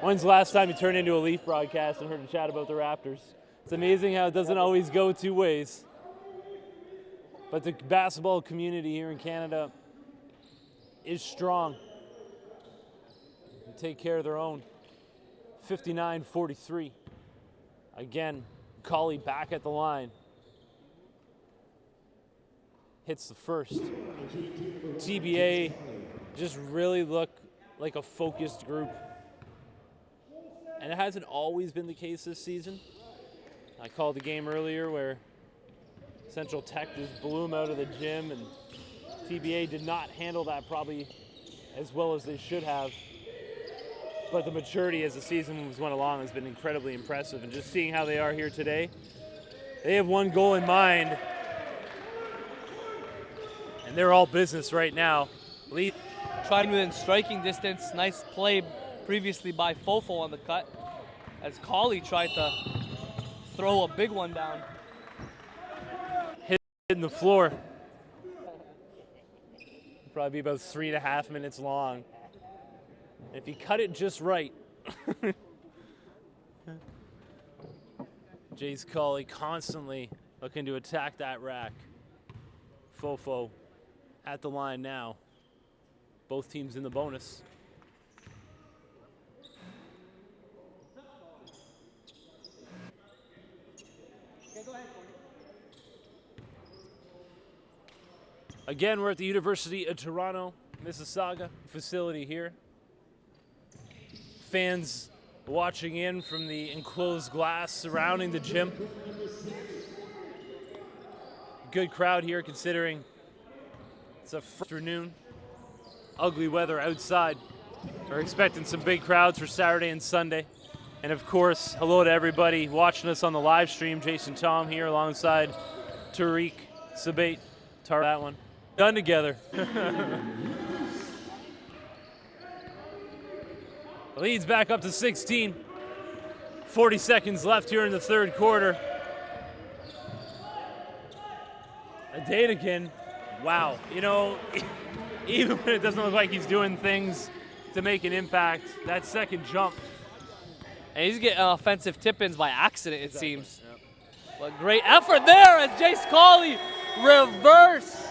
When's the last time you turned into a Leaf broadcast and heard a chat about the Raptors? It's amazing how it doesn't always go two ways. But the basketball community here in Canada is strong. They take care of their own. 59-43. Again, Colley back at the line. Hits the first. TBA just really look like a focused group. And it hasn't always been the case this season. I called the game earlier where Central Tech just blew them out of the gym, and TBA did not handle that probably as well as they should have. But the maturity as the season went along has been incredibly impressive. And just seeing how they are here today, they have one goal in mind, and they're all business right now. Lead. Tried within striking distance. Nice play previously by Fofo on the cut, as Colley tried to throw a big one down. Hit in the floor. Probably be about 3.5 minutes long. If you cut it just right. Jace Colley constantly looking to attack that rack. Fofo at the line now. Both teams in the bonus. Again, we're at the University of Toronto, Mississauga facility here. Fans watching in from the enclosed glass surrounding the gym. Good crowd here considering it's a afternoon. Ugly weather outside. We're expecting some big crowds for Saturday and Sunday. And of course, hello to everybody watching us on the live stream. Jason Tom here alongside Tariq, Sabate, Tar that one. Done together. Leads back up to 16. 40 seconds left here in the third quarter. Adaidakin, wow. You know, even when it doesn't look like he's doing things to make an impact, that second jump. And he's getting offensive tip-ins by accident, it seems. Yep. But great effort there as Jace Colley reverse.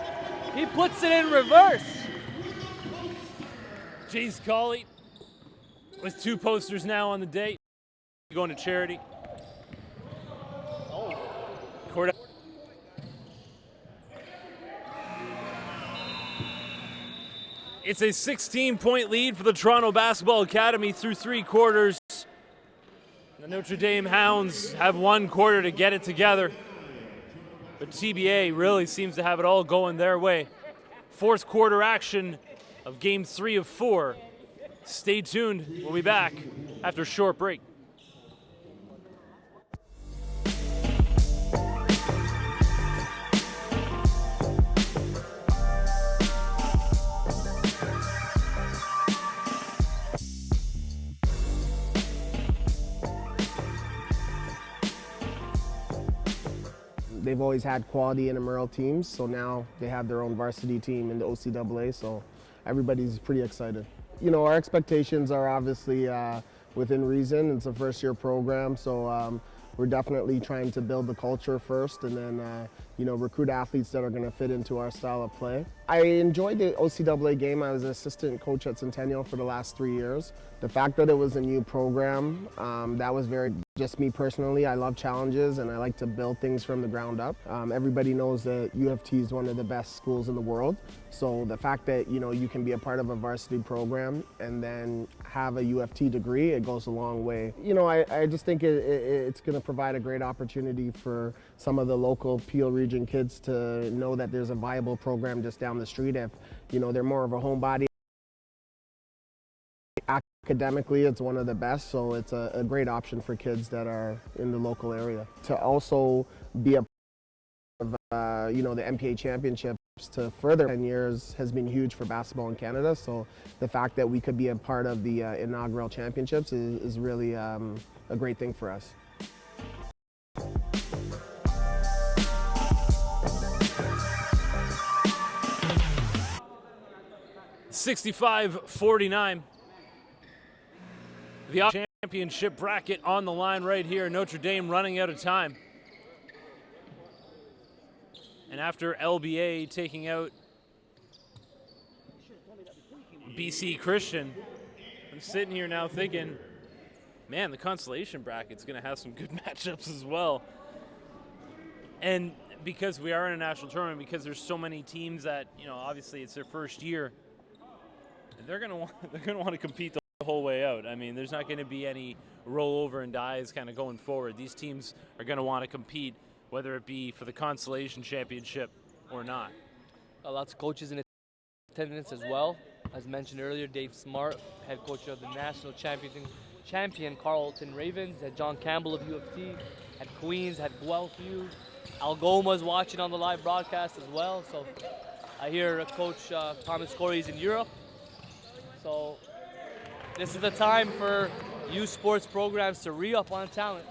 He puts it in reverse. Jace Colley with 2 posters now on the day. Going to charity. Oh. Court. It's a 16-point lead for the Toronto Basketball Academy through 3 quarters. The Notre Dame Hounds have 1 quarter to get it together. But TBA really seems to have it all going their way. 4th quarter action of game 3 of 4. Stay tuned. We'll be back after a short break. They've always had quality intramural teams, so now they have their own varsity team in the OCAA, so everybody's pretty excited. You know, our expectations are obviously within reason. It's a first-year program, so we're definitely trying to build the culture first and then, you know, recruit athletes that are going to fit into our style of play. I enjoyed the OCAA game. I was an assistant coach at Centennial for the last 3 years. The fact that it was a new program, that was very, just me personally, I love challenges and I like to build things from the ground up. Everybody knows that U of T is one of the best schools in the world. So the fact that, you know, you can be a part of a varsity program and then have a U of T degree, it goes a long way. You know, I just think it's going to provide a great opportunity for some of the local Peel region kids to know that there's a viable program just down the street. If, you know, they're more of a homebody. Academically, it's one of the best, so it's a great option for kids that are in the local area. To also be a part of, you know, the MPA championships to further 10 years has been huge for basketball in Canada, so the fact that we could be a part of the inaugural championships is really a great thing for us. 65-49. The championship bracket on the line right here. Notre Dame running out of time. And after LBA taking out BC Christian, I'm sitting here now thinking, man, the consolation bracket's going to have some good matchups as well. And because we are in a national tournament, because there's so many teams that, you know, obviously it's their first year, they're going to want to compete the whole way out. I mean, there's not going to be any rollover and dies kind of going forward. These teams are going to want to compete, whether it be for the consolation championship or not. Lots of coaches in attendance as well. As mentioned earlier, Dave Smart, head coach of the national champion Carleton Ravens, had John Campbell of U of T, had Queens, had Guelph U. Algoma's watching on the live broadcast as well. So I hear Coach Thomas Corey's in Europe. So this is the time for youth sports programs to re-up on talent,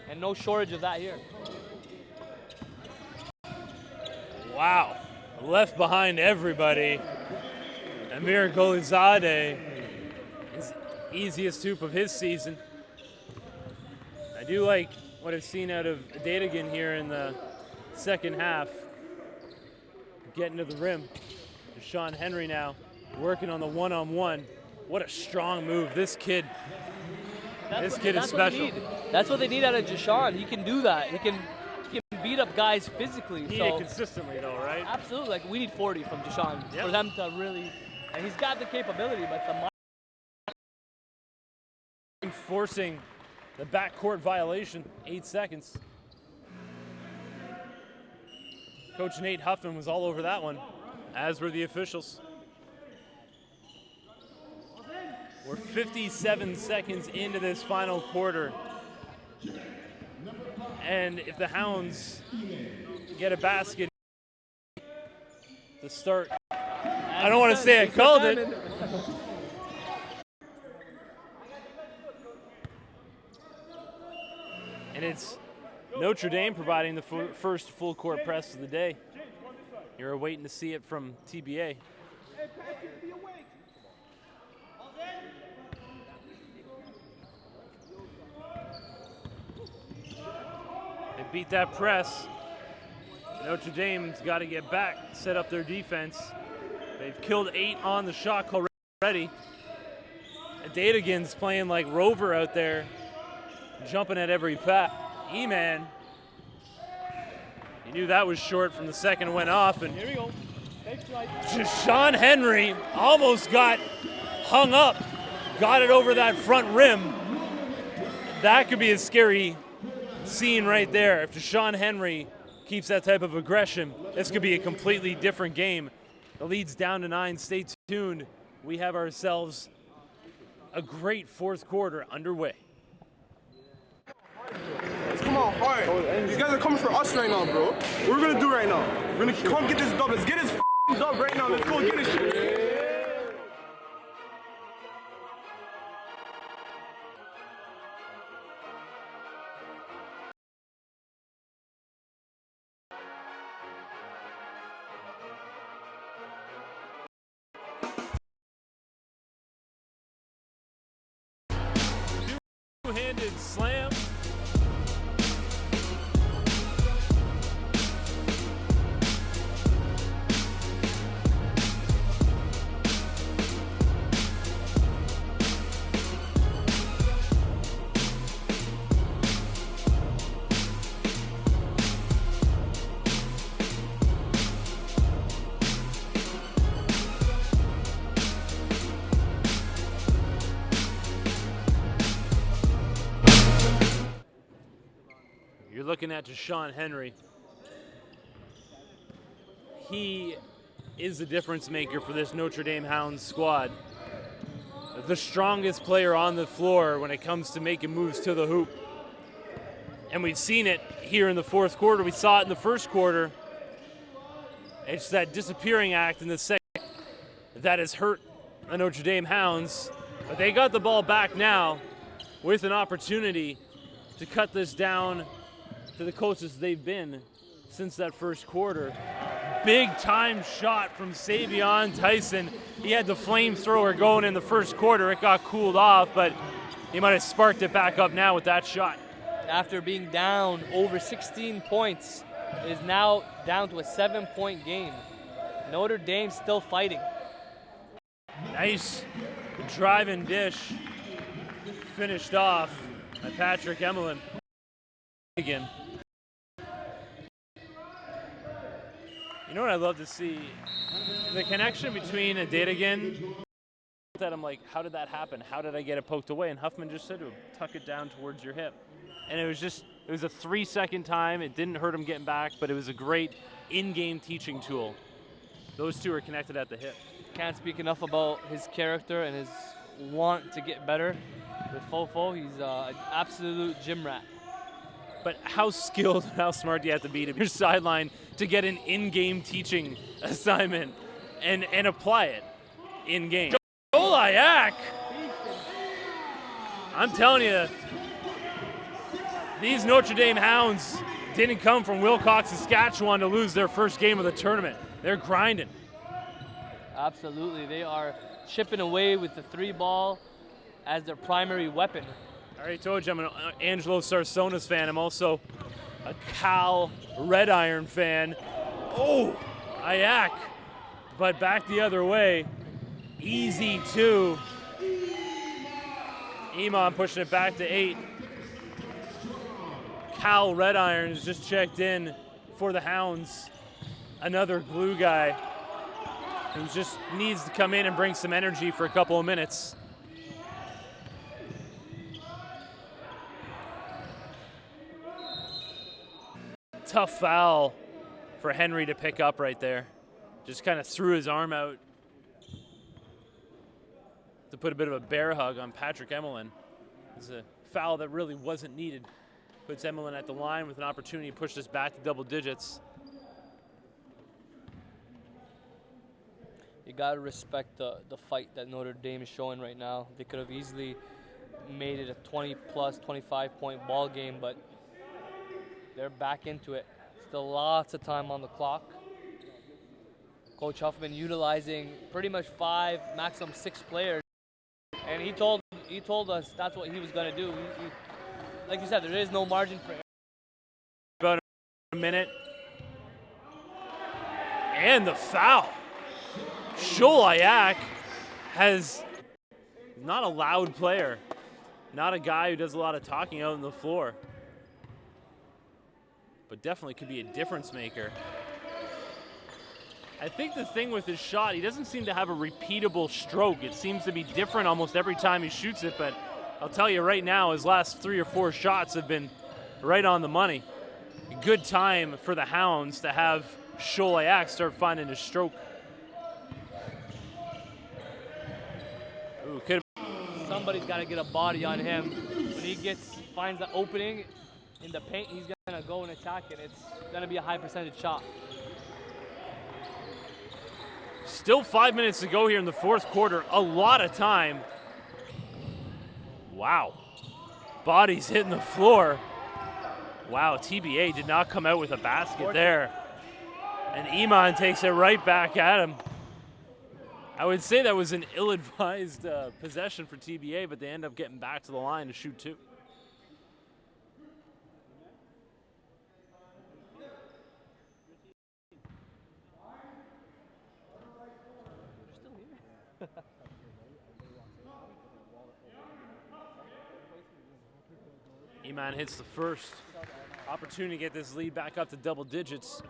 and no shortage of that here. Wow, left behind everybody. Amir Golizadeh, his easiest hoop of his season. I do like what I've seen out of Datagan here in the second half. Getting to the rim. Deshaun Henry now working on the one-on-one. What a strong move. This kid is special. That's what they need out of Deshaun. He can do that. He can beat up guys physically. Need it consistently though, right? Absolutely. Like, we need 40 from Deshaun for them to really, and he's got the capability, but the forcing the backcourt violation, 8 seconds. Coach Nate Huffman was all over that one, as were the officials. We're 57 seconds into this final quarter. And if the Hounds get a basket to start, I don't want to say I called it. And it's Notre Dame providing the first full court press of the day. You're waiting to see it from TBA. They beat that press. Notre Dame's got to get back, set up their defense. They've killed 8 on the shot clock already. Datagan's playing like Rover out there, jumping at every pass. E-Man, he knew that was short from the second it went off, and here we go. Deshaun Henry almost got hung up, got it over that front rim. That could be a scary scene right there. If Deshaun Henry keeps that type of aggression, this could be a completely different game. The lead's down to 9. Stay tuned. We have ourselves a great fourth quarter underway. Let's come on hard. These guys are coming for us right now, bro. What we're gonna do right now? We're gonna come get this dub. Let's get this dub right now. Let's go get this shit. Two-handed slam. You're looking at Deshaun Henry. He is the difference maker for this Notre Dame Hounds squad. The strongest player on the floor when it comes to making moves to the hoop. And we've seen it here in the fourth quarter. We saw it in the first quarter. It's that disappearing act in the second that has hurt the Notre Dame Hounds. But they got the ball back now with an opportunity to cut this down to the closest they've been since that first quarter. big time shot from Savion Tyson. He had the flamethrower going in the first quarter. It got cooled off, but he might have sparked it back up now with that shot. After being down over 16 points, is now down to a 7-point game. Notre Dame still fighting. Nice drive and dish. Finished off by Patrick Emelin. Again. You know what I'd love to see? The connection between Adetigan that I'm like, how did that happen? How did I get it poked away? And Huffman just said to him, tuck it down towards your hip. And it was a 3-second time. It didn't hurt him getting back, but it was a great in-game teaching tool. Those two are connected at the hip. Can't speak enough about his character and his want to get better with Fofo. He's an absolute gym rat. But how skilled and how smart do you have to be to your sideline to get an in-game teaching assignment and apply it in-game? Joliak! I'm telling you, these Notre Dame Hounds didn't come from Wilcox, Saskatchewan to lose their first game of the tournament. They're grinding. Absolutely. They are chipping away with the 3-ball as their primary weapon. I already told you I'm an Angelo Sarsonas fan. I'm also a Cal Red Iron fan. Oh, Ayak. But back the other way. Easy 2. Iman pushing it back to 8. Cal Red Irons just checked in for the Hounds. Another glue guy who just needs to come in and bring some energy for a couple of minutes. Tough foul for Henry to pick up right there. Just kind of threw his arm out to put a bit of a bear hug on Patrick Emelin. It's a foul that really wasn't needed. Puts Emelin at the line with an opportunity to push this back to double digits. You got to respect the fight that Notre Dame is showing right now. They could have easily made it a 20-plus, 25-point ball game, but they're back into it. Still lots of time on the clock. Coach Huffman utilizing pretty much 5, maximum 6 players, and he told us that's what he was going to do. Like you said, there is no margin for error. About a minute. And the foul. Joliak has not a loud player, not a guy who does a lot of talking out on the floor, but definitely could be a difference maker. I think the thing with his shot, he doesn't seem to have a repeatable stroke. It seems to be different almost every time he shoots it, but I'll tell you right now, his last 3 or 4 shots have been right on the money. A good time for the Hounds to have Joliak start finding his stroke. Ooh, Somebody's got to get a body on him. When he finds the opening in the paint, he's going to go and attack it. It's going to be a high percentage shot. Still 5 minutes to go here in the fourth quarter. A lot of time. Wow. Bodies hitting the floor. Wow, TBA did not come out with a basket there. And Iman takes it right back at him. I would say that was an ill-advised possession for TBA, but they end up getting back to the line to shoot 2. Iman hits the first. Opportunity to get this lead back up to double digits.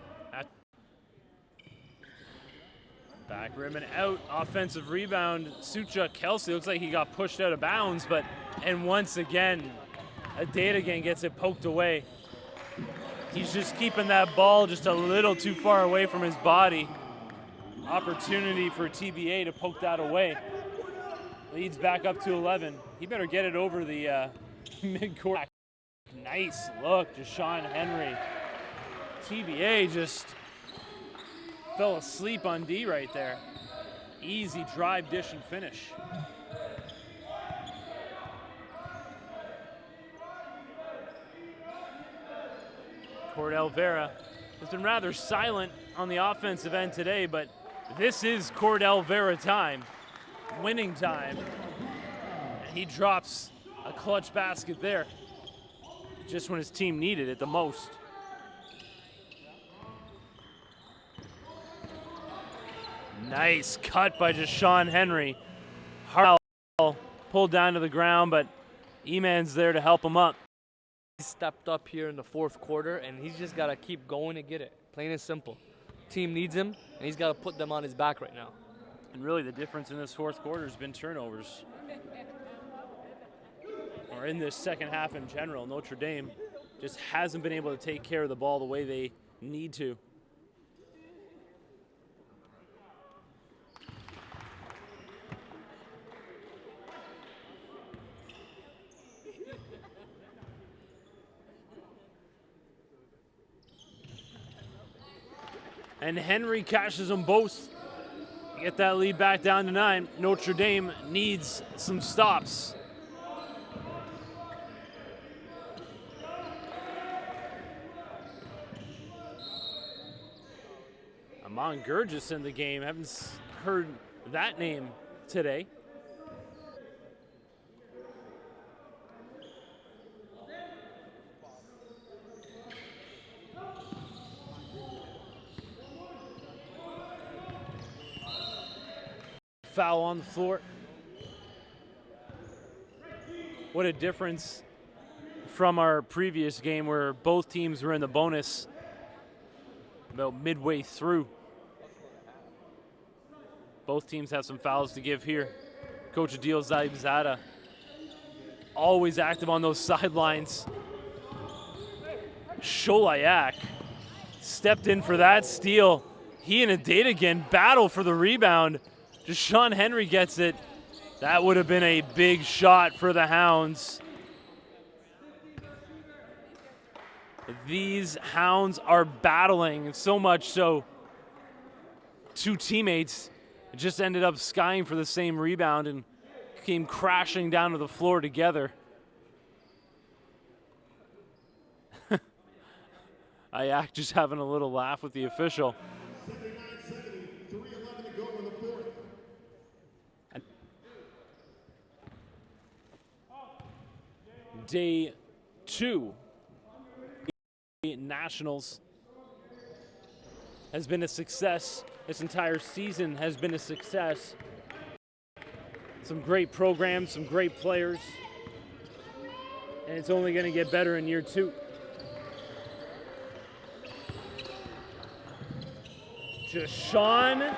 Back rim and out. Offensive rebound. Sucha Kelsey looks like he got pushed out of bounds, and once again, Adetigan gets it poked away. He's just keeping that ball just a little too far away from his body. Opportunity for TBA to poke that away. Leads back up to 11. He better get it over the midcourt. Nice look, Deshaun Henry. TBA just fell asleep on D right there. Easy drive, dish, and finish. Cordell Vera has been rather silent on the offensive end today, but this is Cordell Vera time, winning time. And he drops a clutch basket there, just when his team needed it the most. Nice cut by Deshaun Henry. Hard pulled down to the ground, but E-Man's there to help him up. He stepped up here in the fourth quarter, and he's just got to keep going to get it. Plain and simple. Team needs him, and he's got to put them on his back right now. And really the difference in this fourth quarter has been turnovers. Or in this second half in general, Notre Dame just hasn't been able to take care of the ball the way they need to. And Henry cashes them both. Get that lead back down to 9. Notre Dame needs some stops. Amon Gurgis in the game. Haven't heard that name today. Foul on the floor. What a difference from our previous game where both teams were in the bonus about midway through. Both teams have some fouls to give here. Coach Adil Zaibzada always active on those sidelines. Sholayak stepped in for that steal. He and Adate again battle for the rebound. Deshaun Henry gets it. That would have been a big shot for the Hounds. These Hounds are battling, so much so two teammates just ended up skying for the same rebound and came crashing down to the floor together. Ayak just having a little laugh with the official. Day 2 Nationals has been a success. This entire season has been a success. Some great programs, some great players, and it's only going to get better in year 2. Deshaun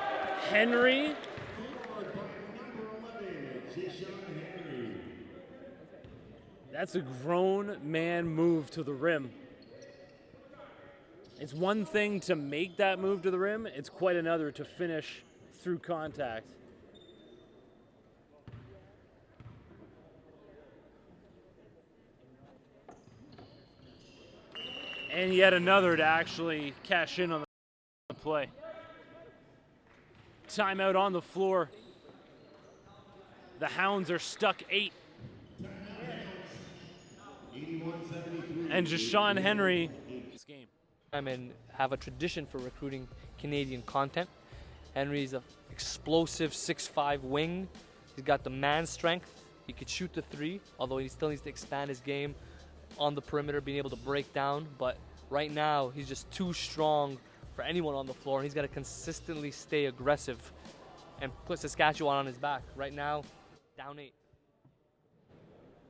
Henry. That's a grown man move to the rim. It's one thing to make that move to the rim, it's quite another to finish through contact. And yet another to actually cash in on the play. Timeout on the floor. The Hounds are stuck 8. And Deshaun Henry this game. And have a tradition for recruiting Canadian content. Henry's an explosive 6'5" wing. He's got the man strength. He could shoot the 3, although he still needs to expand his game on the perimeter, being able to break down. But right now, he's just too strong for anyone on the floor. He's got to consistently stay aggressive and put Saskatchewan on his back. Right now, down 8.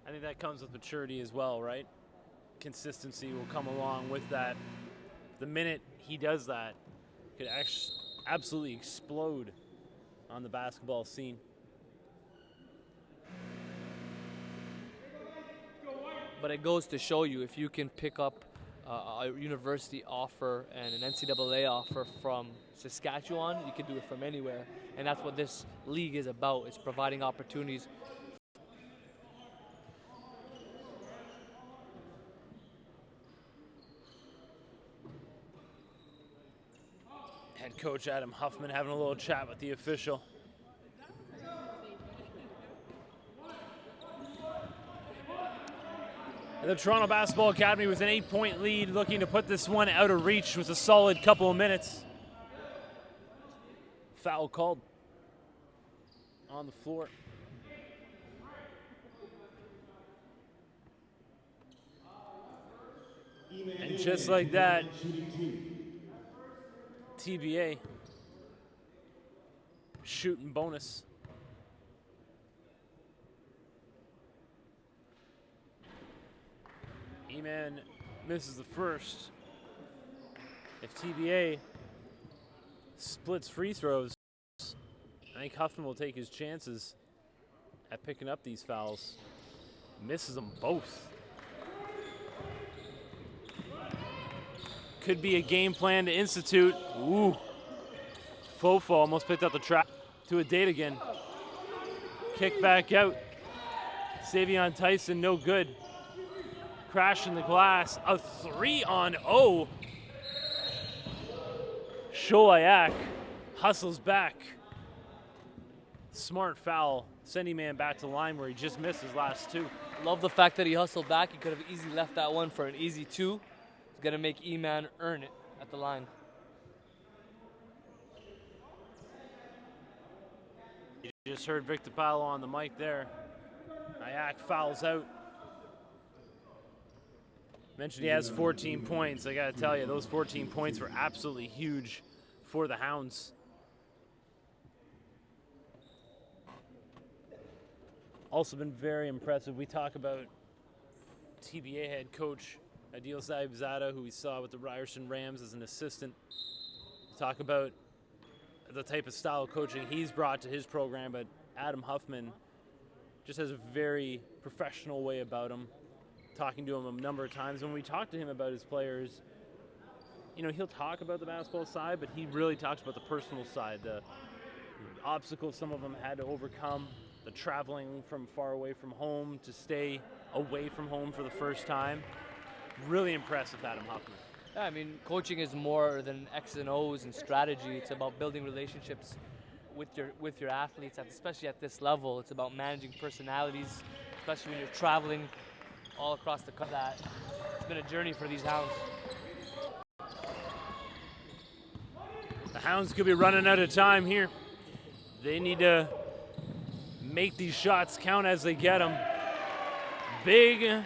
I think that comes with maturity as well, right? Consistency will come along with that. The minute he does that, could absolutely explode on the basketball scene. But it goes to show you, if you can pick up a university offer and an NCAA offer from Saskatchewan, you can do it from anywhere. And that's what this league is about. It's providing opportunities. Head coach Adam Huffman having a little chat with the official. The Toronto Basketball Academy with an 8-point lead, looking to put this one out of reach with a solid couple of minutes. Foul called on the floor. And just like that, TBA shooting bonus. E-Man misses the first. If TBA splits free throws, I think Huffman will take his chances at picking up these fouls. Misses them both. Could be a game plan to institute. Ooh. Fofo almost picked up the trap to a date again. Kick back out. Savion Tyson, no good. Crashing the glass. A 3-on-0. Sholayak hustles back. Smart foul. Sending man back to the line where he just missed his last two. Love the fact that he hustled back. He could have easily left that one for an easy two. He's going to make E-Man earn it at the line. You just heard Victor Paolo on the mic there. Ayak fouls out. Mentioned he has 14 points. I got to tell you, those 14 points were absolutely huge for the Hounds. Also been very impressive. We talk about TBA head coach Adil Saibzada, who we saw with the Ryerson Rams as an assistant. Talk about the type of style of coaching he's brought to his program, but Adam Huffman just has a very professional way about him. Talking to him a number of times. When we talk to him about his players, you know, he'll talk about the basketball side, but he really talks about the personal side, the obstacles some of them had to overcome, the traveling from far away from home to stay away from home for the first time. Really impressed with Adam Huffman. Yeah, I mean, coaching is more than X and O's and strategy. It's about building relationships with your athletes, especially at this level. It's about managing personalities, especially when you're traveling all across the country. It's been a journey for these Hounds. The Hounds could be running out of time here. They need to make these shots count as they get them. Big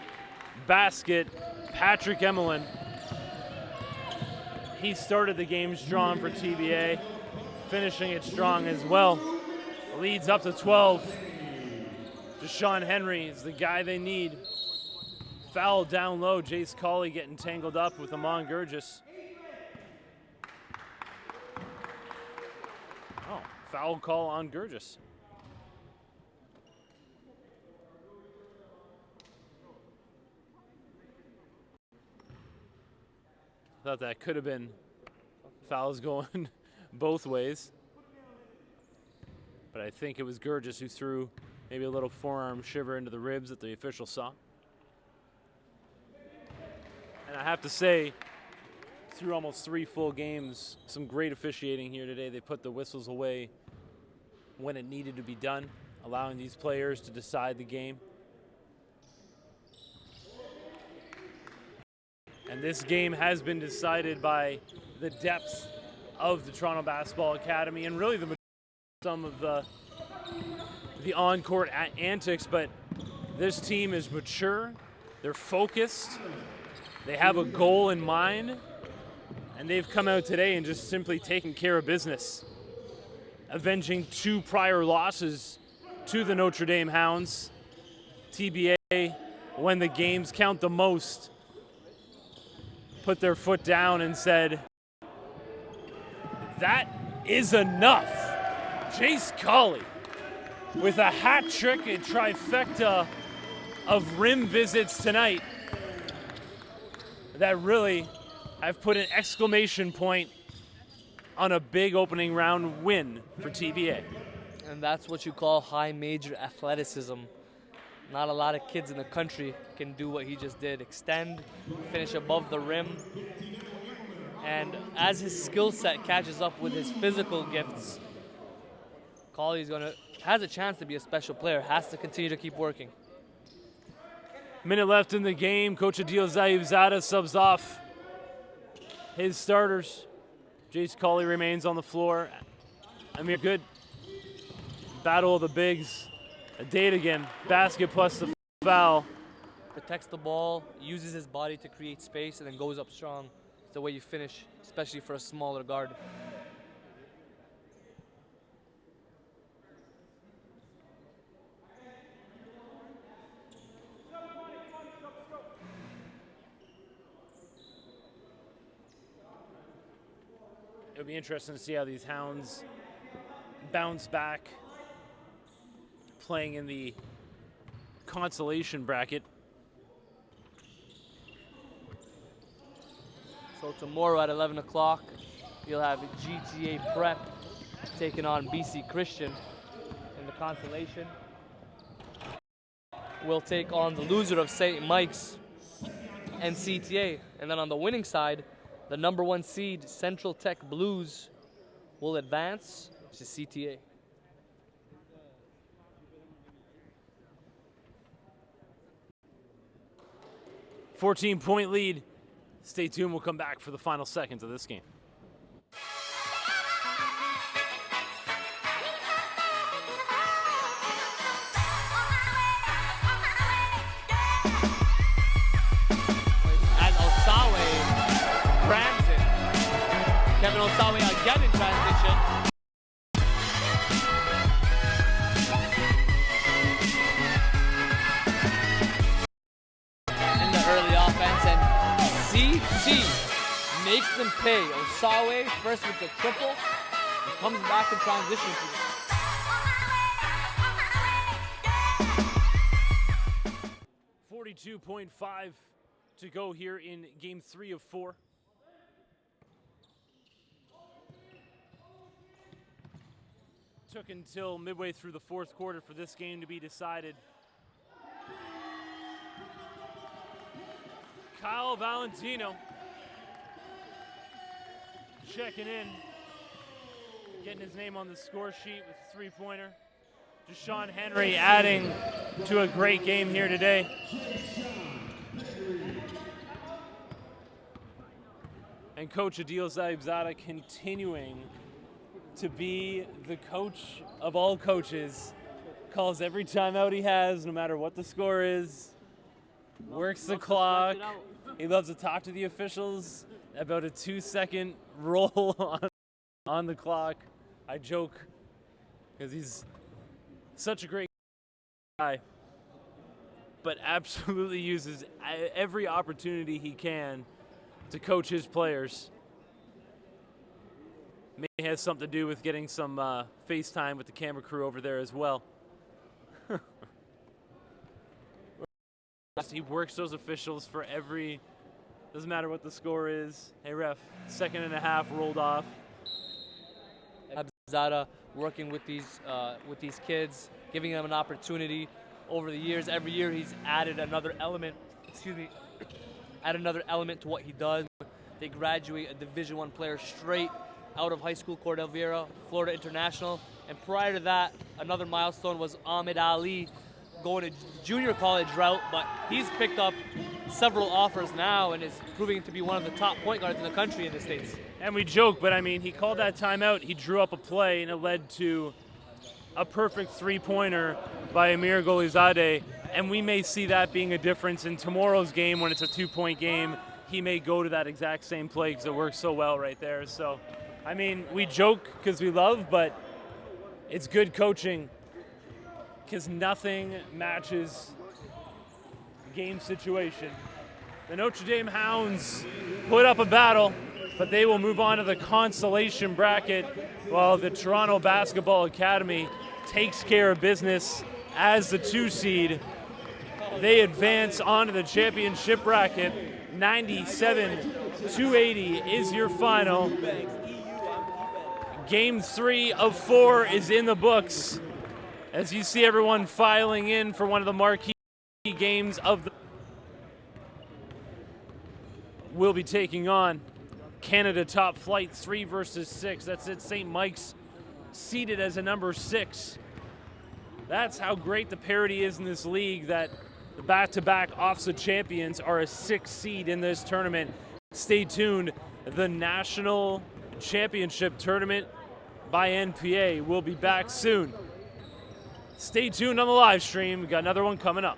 basket, Patrick Emelin. He started the game strong for TBA, finishing it strong as well. Leads up to 12. Deshaun Henry is the guy they need. Foul down low. Jace Colley getting tangled up with Amon Gurgis. Oh, foul call on Gurgis. Thought that could have been fouls going both ways. But I think it was Gurgis who threw maybe a little forearm shiver into the ribs that the official saw. And I have to say, through almost 3 full games, some great officiating here today. They put the whistles away when it needed to be done, allowing these players to decide the game. And this game has been decided by the depth of the Toronto Basketball Academy and really some of the on-court antics, but this team is mature, they're focused, they have a goal in mind, and they've come out today and just simply taken care of business, avenging 2 prior losses to the Notre Dame Hounds. TBA, when the games count the most, put their foot down and said, that is enough. Jace Colley with a hat trick, a trifecta of rim visits tonight that really have put an exclamation point on a big opening round win for TBA. And that's what you call high major athleticism. Not a lot of kids in the country can do what he just did. Extend, finish above the rim. And as his skill set catches up with his physical gifts, Colley's has a chance to be a special player, has to continue to keep working. Minute left in the game. Coach Adil Zayibzada subs off his starters. Jace Colley remains on the floor. Amir Good. Battle of the bigs. A date again. Basket plus the foul. Protects the ball, uses his body to create space, and then goes up strong. It's the way you finish, especially for a smaller guard. It'll be interesting to see how these Hounds bounce back playing in the consolation bracket. So tomorrow at 11 o'clock, you'll have GTA Prep taking on BC Christian in the consolation. We'll take on the loser of St. Mike's and CTA. And then on the winning side, the #1 seed Central Tech Blues will advance to CTA. – 14-point lead. Stay tuned. We'll come back for the final seconds of this game. As Osawe grabs it. Kevin Osawe again in transition. In the early offense, and CT makes them pay. Osawe first with the triple, and comes back in transition to it. 42.5 to go here in game 3 of 4. Took until midway through the 4th quarter for this game to be decided. Kyle Valentino checking in, getting his name on the score sheet with a three-pointer. Deshaun Henry adding to a great game here today. And Coach Adil Zayibzada continuing to be the coach of all coaches. Calls every timeout he has, no matter what the score is. Works the clock. He loves to talk to the officials about a 2-second roll on the clock. I joke because he's such a great guy, but absolutely uses every opportunity he can to coach his players. Maybe has something to do with getting some FaceTime with the camera crew over there as well. He works those officials for every, doesn't matter what the score is. Hey ref, 2nd and a half rolled off. Zada working with these kids, giving them an opportunity over the years. Every year he's added another element, add another element to what he does. They graduate a Division I player straight out of high school, Cordell Vieira, Florida International. And prior to that, another milestone was Ahmed Ali going to junior college route, but he's picked up several offers now and is proving to be one of the top point guards in the country in the States. And we joke, but I mean, he called that timeout, he drew up a play, and it led to a perfect three-pointer by Amir Golizadeh, and we may see that being a difference in tomorrow's game when it's a 2-point game. He may go to that exact same play because it works so well right there. So, I mean, we joke because we love, but it's good coaching because nothing matches game situation. The Notre Dame Hounds put up a battle, but they will move on to the consolation bracket while the Toronto Basketball Academy takes care of business as the 2 seed. They advance onto the championship bracket. 97-280 is your final. Game 3 of 4 is in the books as you see everyone filing in for one of the marquee games of the will be taking on Canada Top Flight 3 versus 6. That's it. St. Mike's seated as a number 6. That's how great the parity is in this league, that The back-to-back OFSA champions are a 6th seed in this tournament. Stay tuned. The National Championship Tournament by NPA will be back soon. Stay tuned on the live stream. We got another one coming up.